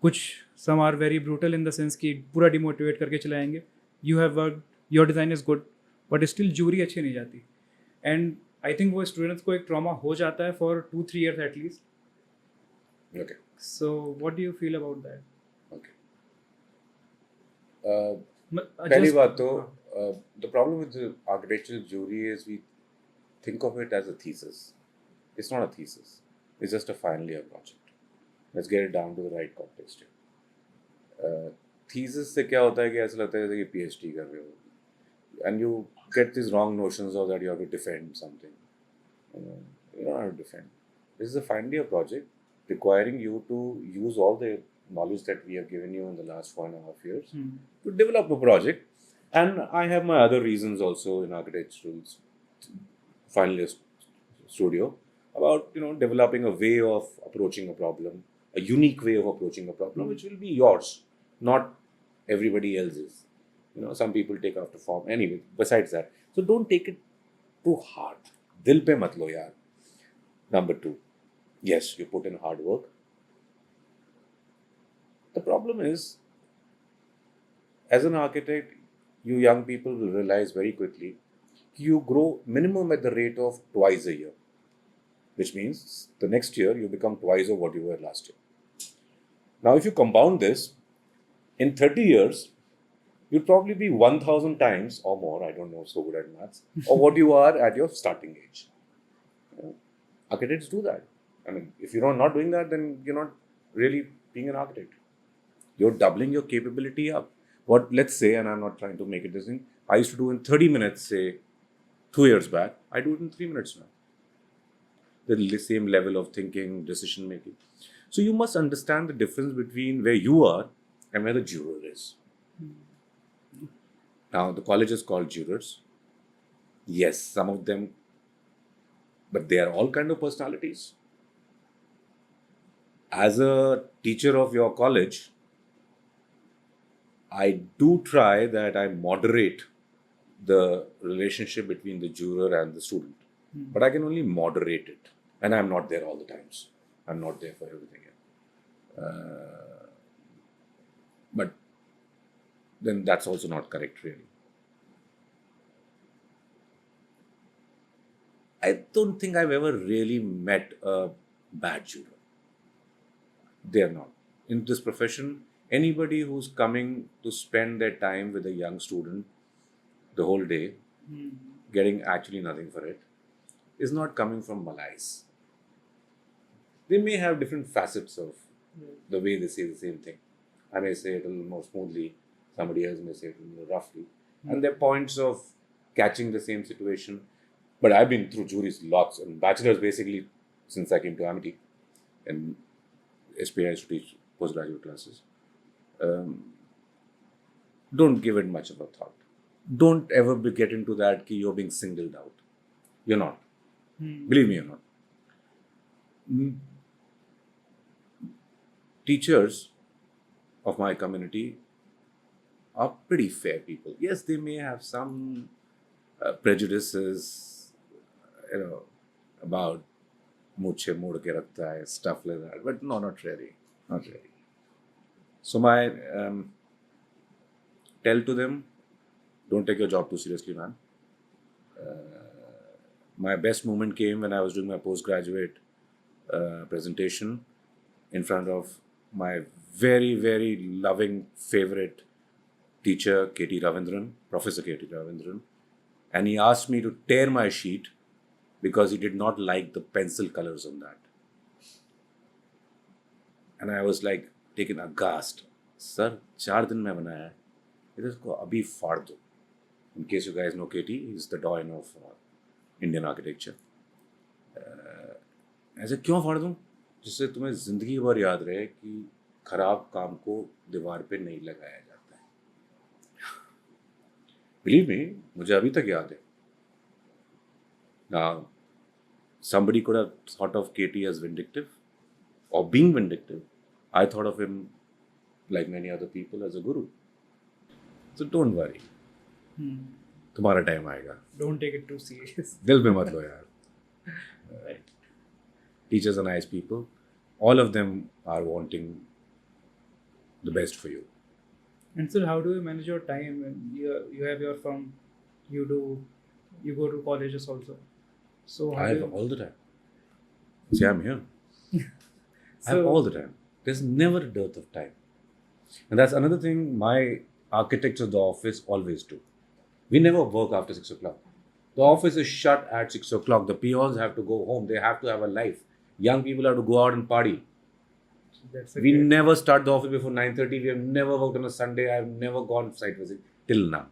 कुछ some are very brutal in the sense कि पूरा डिमोटिवेट करके चलाएंगे you have work your design is good but still jury अच्छी नहीं जाती एंड आई थिंक वो स्टूडेंट्स को एक ट्रॉमा हो जाता है for 2-3 years at least Okay. So what do you feel about that Okay. पहली बात तो हाँ। the problem with the architectural jury is we think of it as a thesis. It's not a thesis. It's just a final year project. Let's get it down to the right context here. Thesis से क्या होता है कि ऐसा लगता है जैसे कि PhD कर रहे हो and you get these wrong notions of that you have to defend something. You don't have to defend. This is a final year project requiring you to use all the knowledge that we have given you in the last 4.5 years Hmm. to develop a project. And I have my other reasons also in architectural final year studio about developing a way of approaching a problem, a unique way of approaching a problem, which will be yours, not everybody else's. Some people take after form. Anyway, besides that, so don't take it too hard. Dil pe mat lo yaar. Number 2, yes, you put in hard work. The problem is, as an architect, you young people will realize very quickly you grow minimum at the rate of twice a year, which means the next year you become twice of what you were last year. Now, if you compound this, in 30 years, you'll probably be 1,000 times or more, I don't know, so good at maths, or what you are at your starting age. Architects do that. I mean, if you're not doing that, then you're not really being an architect. You're doubling your capability up. What, let's say, and I'm not trying to make it this thing, I used to do in 30 minutes, say, 2 years back, I do it in 3 minutes now. The same level of thinking, decision making. So you must understand the difference between where you are and where the juror is. Now, the college is called jurors. Yes, some of them, but they are all kind of personalities. As a teacher of your college, I do try that I moderate the relationship between the juror and the student. But I can only moderate it. And I'm not there all the times. I'm not there for everything. But then that's also not correct, really. I don't think I've ever really met a bad juror. They're not. In this profession, anybody who's coming to spend their time with a young student the whole day, getting actually nothing for it, is not coming from malaise. They may have different facets of the way they say the same thing. I may say it a little more smoothly, somebody else may say it a little roughly. And their points of catching the same situation. But I've been through juries lots, and bachelor's basically since I came to Amity. And SPI used to teach postgraduate classes. Don't give it much of a thought. Don't ever get into that कि you're being singled out. You're not. Believe me, you're not. Teachers of my community are pretty fair people. Yes, they may have some prejudices, about muche mod ke rakhta hai, stuff like that. But no, not really. Not really. So my tell to them, don't take your job too seriously, man. My best moment came when I was doing my postgraduate presentation in front of my very, very loving favorite teacher, K.T. Ravindran, Professor K.T. Ravindran. And he asked me to tear my sheet because he did not like the pencil colors on that. And I was like taken aghast. Sir, 4 दिन में बनाया है, इसको अभी फाड़ दो. In case you guys know KT, he's the doyen of Indian architecture. ऐसे क्यों फाड़ दूँ? जिससे तुम्हें जिंदगी भर याद रहे कि खराब काम को दीवार पे नहीं लगाया जाता है. Believe me, मुझे अभी तक याद है. Now, somebody could have thought of KT as vindictive or being vindictive. I thought of him, like many other people, as a guru. So don't worry, तुम्हारा टाइम आएगा. Don't take it too serious. दिल में मत लो यार. Right. Teachers are nice people. All of them are wanting the best for you. And so, how do you manage your time? When you have your firm, you go to colleges also. So how I do have you, all the time. See, I'm here. I have So- all the time. There's never a dearth of time. And that's another thing my architects of the office always do. We never work after 6 o'clock. The office is shut at 6 o'clock. The peons have to go home. They have to have a life. Young people have to go out and party. that's a We great- never start the office before 9:30. We have never worked on a Sunday. I have never gone site visit till now.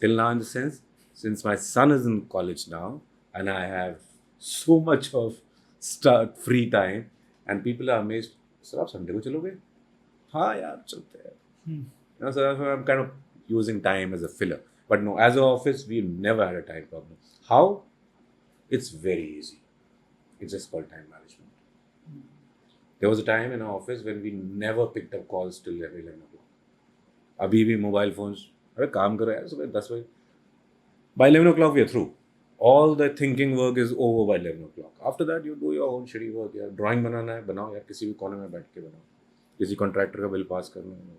Till now, in the sense, since my son is in college now, and I have so much of free time, and people are amazed. Sir, आप Sunday को चलोगे? हाँ यार चलते हैं. So that's why I'm kind of using time as a filler. But no, as an office, we've never had a time problem. How? It's very easy. It's just called time management. There was a time in our office when we never picked up calls till 11 o'clock. अभी भी mobile phones अरे काम कर रहे हैं सुबह 10 बजे. By 11 o'clock we are through. All the thinking work is over by 11 o'clock. After that you do your own shitty work. यार ड्राइंग बनाना है बनाओ यार किसी भी कोने में बैठ के बनाओ. किसी कॉन्ट्रैक्टर का बिल पास करना है.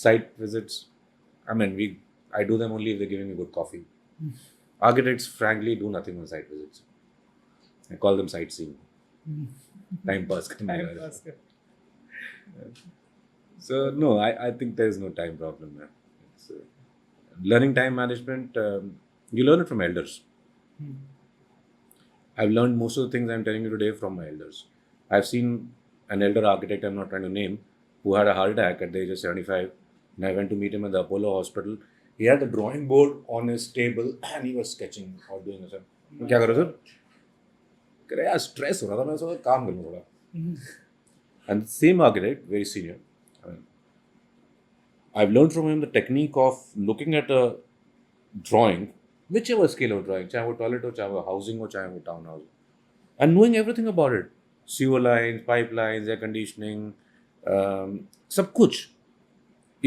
Site visits. I mean I do them only if they're giving me good coffee. Architects frankly do nothing on site visits. I call them sightseeing. Time pass करने time वाले. pass कर. So no, I think there is no time problem there. It's, learning time management, you learn it from elders. I've learned most of the things I'm telling you today from my elders. I've seen an elder architect, I'm not trying to name, who had a heart attack at the age of 75. And I went to meet him at the Apollo Hospital. He had the drawing board on his table and he was sketching or doing this. क्या करो sir? कह रहे यार stress हो रहा था मैं सोचा काम कर लूँ थोड़ा. And the same architect, very senior, I've learned from him the technique of looking at a drawing, whichever scale of drawing, चाहे वो toilet हो, चाहे वो housing हो, चाहे वो townhouse, and knowing everything about it, sewer lines, pipelines, air conditioning, सब कुछ.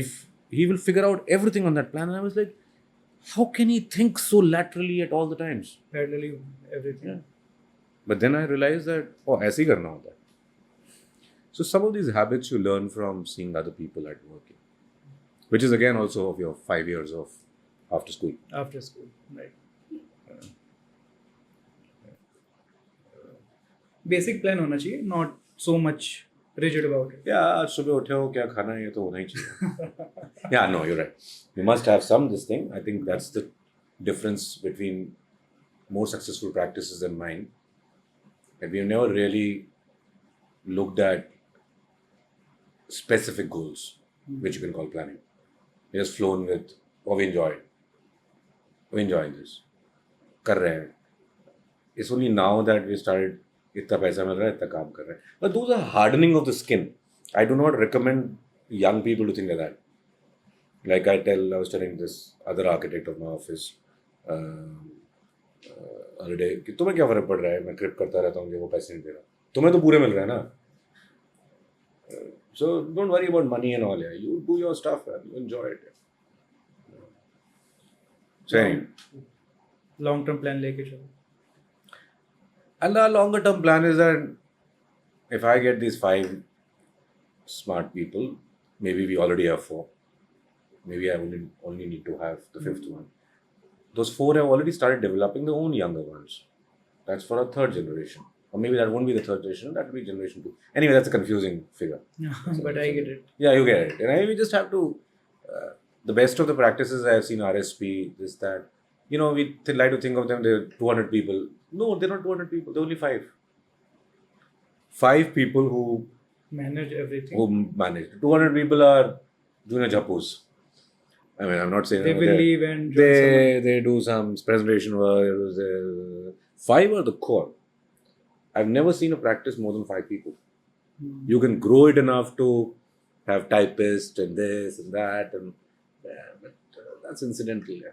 If he will figure out everything on that plan, and I was like, how can he think so laterally at all the times? Parallelly everything. Yeah. But then I realized that, oh, ऐसे ही करना होता है. So some of these habits you learn from seeing other people at work, which is again also of your 5 years of after school. After school, right. Basic plan होना चाहिए, not so much rigid about it. Yeah, आज सुबह उठे हो क्या खाना है ये तो होना ही चाहिए. Yeah, no, you're right. You must have some this thing. I think that's the difference between more successful practices than mine. And we've never really looked at specific goals, which you can call planning. We just flown with, oh, we enjoy it. We enjoy this. कर रहे हैं. It's only now that we started इतना पैसा मिल रहा है इतना काम कर रहे हैं. But those are hardening of the skin. I do not recommend young people to think like that. Like I was telling this other architect of my office other day कि तुम्हें क्या फर्क पड़ रहा है मैं क्रिप करता रहता हूँ कि वो पैसे नहीं दे रहा. तुम्हें तो पूरे मिल रहे हैं ना. So don't worry about money and all. Yeah. You do your stuff and you enjoy it. So anyway. Long term plan लेके चलो. And the longer term plan is that if I get these 5 smart people, maybe we already have 4. Maybe I only need to have the 5th one. Those 4 have already started developing their own younger ones. That's for a 3rd generation. Or maybe that won't be the 3rd generation, that will be generation 2. Anyway, that's a confusing figure. But I get it. Yeah, you get it. And we just have to, the best of the practices I have seen, RSP, this, that, we like to think of them, they're 200 people. No, they're not 200 people, they're only 5. 5 people who Manage everything. manage. 200 people are junior jappos. I mean, I'm not saying They will leave and join they do some presentation work. 5 are the core. I've never seen a practice more than 5 people. You can grow it enough to have typists and this and that, and but that's incidental. Yeah.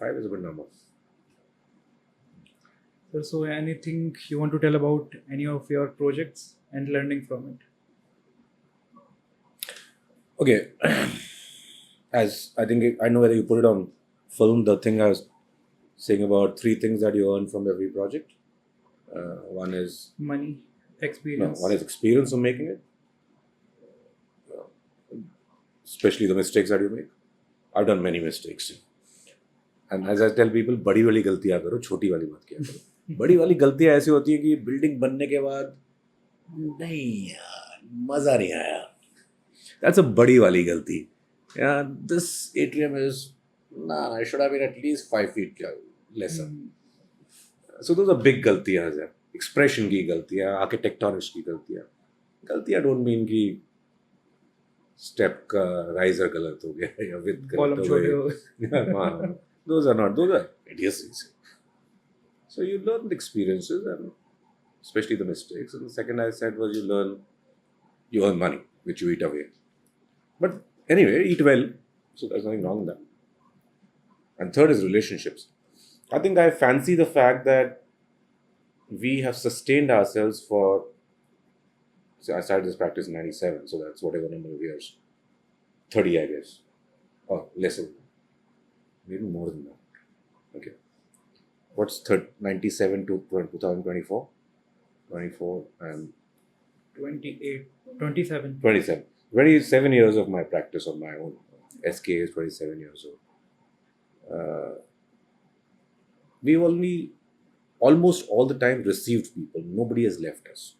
5 is a good number. Sir, so anything you want to tell about any of your projects and learning from it? Okay, as I think I know whether you put it on film, the thing I was saying about 3 things that you earn from every project. One is Money, experience. one is experience of making it, especially the mistakes that you make. I've done many mistakes, and as I tell people, बड़ी वाली गलतियाँ करो, छोटी वाली मत किया करो. बड़ी वाली गलतियाँ ऐसी होती है कि बिल्डिंग बनने के बाद नहीं यार मज़ा नहीं आया. That's a बड़ी वाली गलती. Yeah, this atrium is I should have been at least 5 feet lesser. So those are big गलतियाँ हैं. Expression की गलतियाँ, architectonics की गलतियाँ. गलतियाँ don't mean कि step का riser गलत हो गया या width गलत Column हो छोटे हो गए. हाँ, those are not. Those are idiocies. So you learn the experiences and especially the mistakes. And the second I said was you earn money, which you eat away. But anyway, eat well. So there's nothing wrong with that. And third is relationships. I think I fancy the fact that we have sustained ourselves for, so I started this practice in 97, so that's whatever number of years. 30, I guess. Or less than that. Maybe more than that. Okay. What's 97 to 2024? 24 and 28, 27. 27. 27 years of my practice on my own. SK is 27 years old. We've only almost all the time received people. Nobody has left us.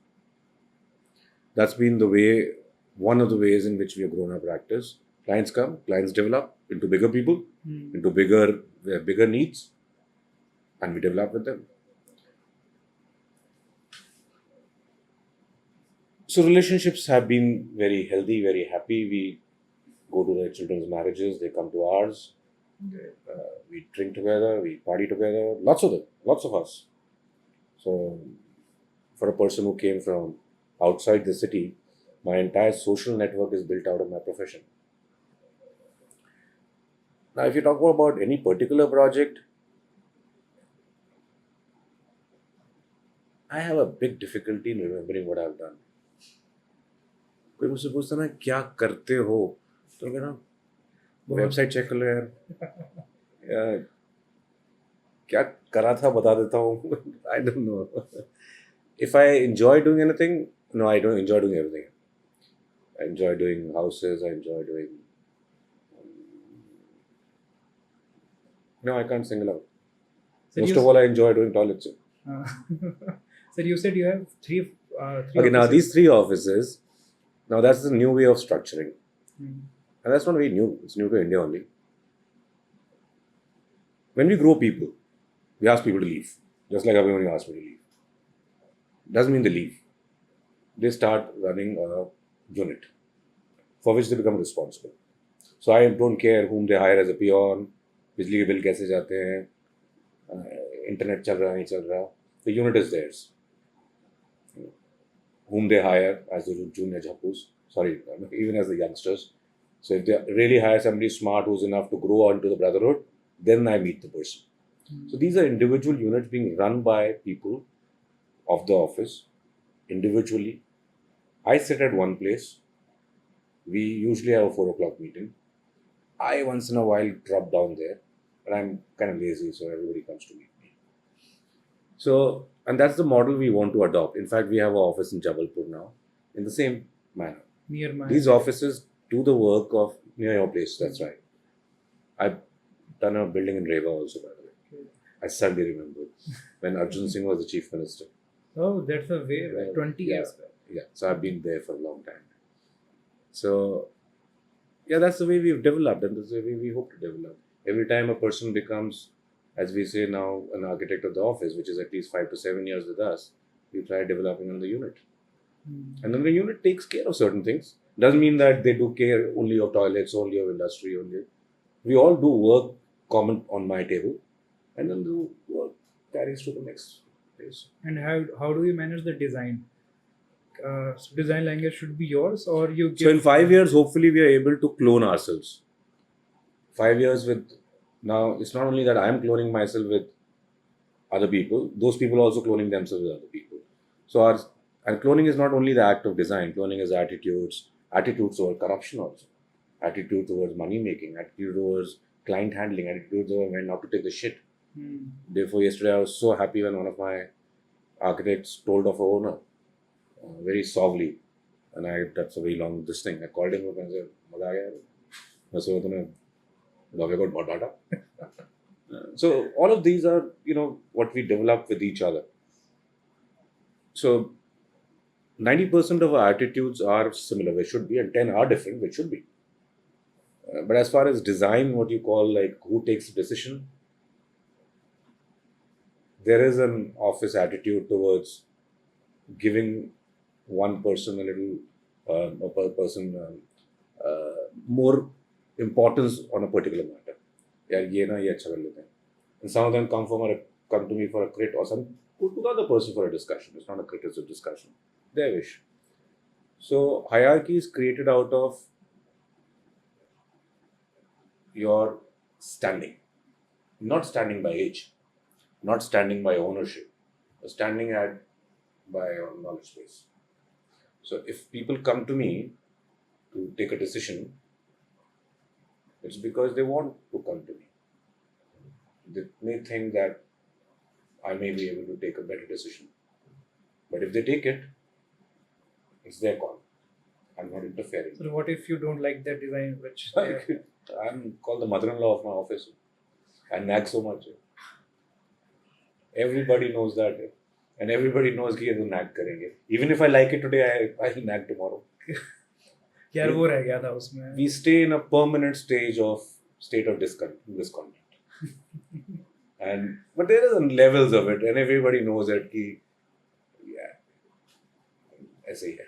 That's been the way, one of the ways in which we have grown our practice. Clients come, clients develop into bigger people, into bigger needs, and we develop with them. So relationships have been very healthy, very happy. We go to their children's marriages, they come to ours. We drink together, we party together, lots of them, lots of us. So for a person who came from outside the city, my entire social network is built out of my profession. Now, if you talk about any particular project, I have a big difficulty in remembering what I've done. कोई मुझसे पूछता ना क्या करते हो तो कहना website check कर लो यार क्या करा था बता देता हूँ. I don't know. If I enjoy doing anything, no, I don't enjoy doing everything. I enjoy doing houses, I enjoy doing... No, I can't single out. Sir, Most of all, I enjoy doing toilets. Sir, you said you have three Okay, now offices. these 3 offices, now that's the new way of structuring. And that's not very new. It's new to India only. When we grow people, we ask people to leave. Just like everyone asked me to leave. Doesn't mean they leave. They start running a unit for which they become responsible. So I don't care whom they hire as a peon, बिजली के bill कैसे जाते हैं, internet चल रहा नहीं चल रहा. The unit is theirs. Whom they hire as the junior jhappus, even as the youngsters. So if they really hire somebody smart who's enough to grow onto the brotherhood, then I meet the person. So these are individual units being run by people of the office individually. I sit at one place. We usually have a 4 o'clock meeting. I once in a while drop down there, but I'm kind of lazy, so everybody comes to meet me. So, and that's the model we want to adopt. In fact, we have an office in Jabalpur now in the same manner. Near my These offices do the work of near your place. That's right. I've done a building in Rewa also, by the way. I suddenly remember when Arjun Singh was the chief minister. Oh, that's a way back, 20 years back. Yeah, so I've been there for a long time. So, yeah, that's the way we've developed, and that's the way we hope to develop. Every time a person becomes, as we say now, an architect of the office, which is at least 5 to 7 years with us, we try developing on the unit. And then the unit takes care of certain things. Doesn't mean that they do care only of toilets, only of industry, only. We all do work common on my table, and then the work carries to the next place. And how do you manage the design? So design language should be yours, or you give... So in 5 years, hopefully we are able to clone ourselves. 5 years with Now, it's not only that I'm cloning myself with other people, those people are also cloning themselves with other people. So, and cloning is not only the act of design, cloning is attitudes towards corruption also, attitude towards money making, attitude towards client handling, attitude towards when not to take the shit. Therefore, yesterday I was so happy when one of my architects told of a owner very softly, and that's a very long this thing. I called him up and said, "मजा आ गया?" मैं सोचा तूने lobby code बहुत डांटा. So all of these are, what we develop with each other. So 90% of our attitudes are similar, they should be, and 10 are different, which should be. But as far as design, what you call like who takes the decision, there is an office attitude towards giving one person a little, more importance on a particular matter. Yeah, ye na, ye acha kar lete hain. And some of them come to me for a crit, or some go to the other person for a discussion. It's not a crit, it's a discussion. Their wish. So hierarchy is created out of your standing. Not standing by age, not standing by ownership, but standing by your knowledge base. So if people come to me to take a decision, it's because they want to come to me. They may think that I may be able to take a better decision. But if they take it, it's their call. I'm not interfering. So what if you don't like that design? Which I'm called the mother-in-law of my office. I nag so much. Everybody knows that. And everybody knows कि ये तो nag करेंगे. Even if I like it today, I'll nag tomorrow. यार वो रह गया था उसमें. We stay in a permanent state of discontent. But there are levels of it, and everybody knows that कि yeah, ऐसे ही है.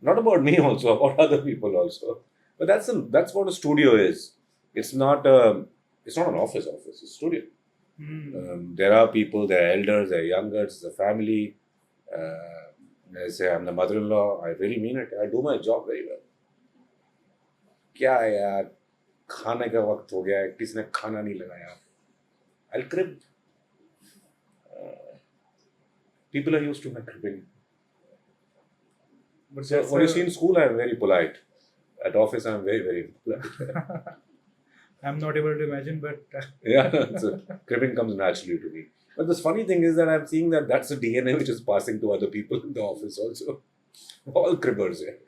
Not about me also, about other people also. But that's what a studio is. It's not an office. It's a studio. There are people, there are elders, there are younger, it's a family. I say I'm the mother-in-law. I really mean it. I do my job very well. क्या है यार, खाने का वक्त हो गया है, किसी ने खाना नहीं लगाया. I'll crib. People are used to my cribbing. But So what you see in school, I'm very polite. At office, I'm very, very polite. I'm not able to imagine, but Yeah, so cribbing comes naturally to me. But the funny thing is that I'm seeing that that's a DNA which is passing to other people in the office also. All cribbers here.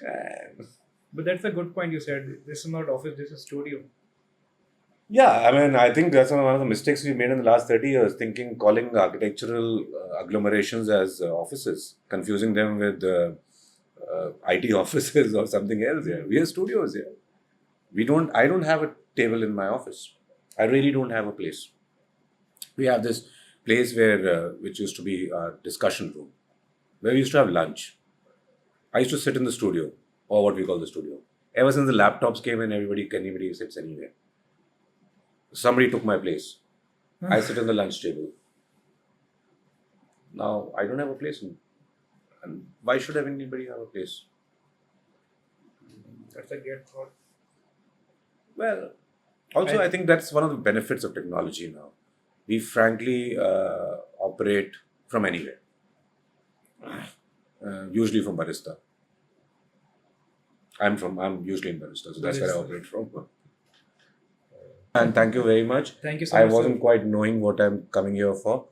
And but that's a good point you said. This is not office, this is studio. yeah, I mean, I think that's one of the mistakes we made in the last 30 years, calling architectural agglomerations as offices, confusing them with IT offices or something else. Yeah, we are studios here. I don't have a table in my office. I really don't have a place. We have this place which used to be our discussion room, where we used to have lunch. I used to sit in the studio, or what we call the studio. Ever since the laptops came in, anybody sits anywhere. Somebody took my place. I sit on the lunch table. Now I don't have a place. And why should anybody have a place? That's a great thought. Well, also I think that's one of the benefits of technology now. We frankly operate from anywhere. Usually from Barista. I'm usually in Barista, so that's where I operate from. And thank you very much. Thank you so I much. wasn't quite knowing what I'm coming here for.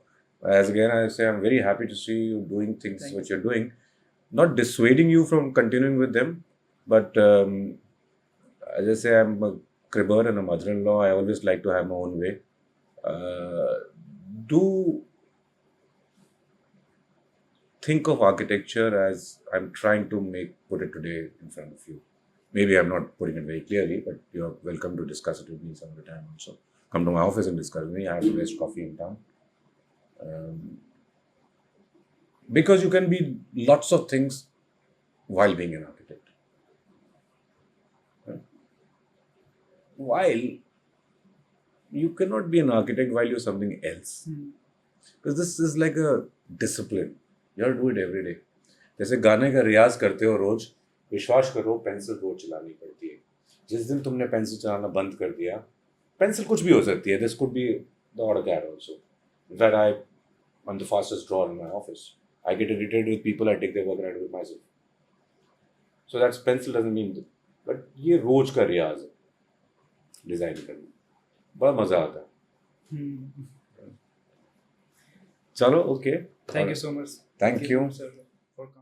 As again, I say I'm very happy to see you doing things Thank which you're doing. Not dissuading you from continuing with them, but as I say, I'm a cribber and a mother-in-law. I always like to have my own way. Do think of architecture as I'm trying to put it today in front of you. Maybe I'm not putting it very clearly, but you're welcome to discuss it with me some of the time also. Come to my office and discuss with me. I have the best coffee in town. Because you can be lots of things while being an architect. While you cannot be an architect while you're something else. Because this is like a discipline. You have to do it every day. जैसे गाने का रियाज करते हो रोज, विश्वास करो pencil रोज चलानी पड़ती है. जिस दिन तुमने पेंसिल चलाना बंद कर दिया, पेंसिल कुछ भी हो सकती है, this could be the AutoCAD also, that I am the fastest drawer in my office, I get irritated with people, I take their work and I do it myself, so that's pencil doesn't mean, but ये रोज का रियाज है design करना, बड़ा मजा आता है। चलो okay, thank you so much. Thank you. Sir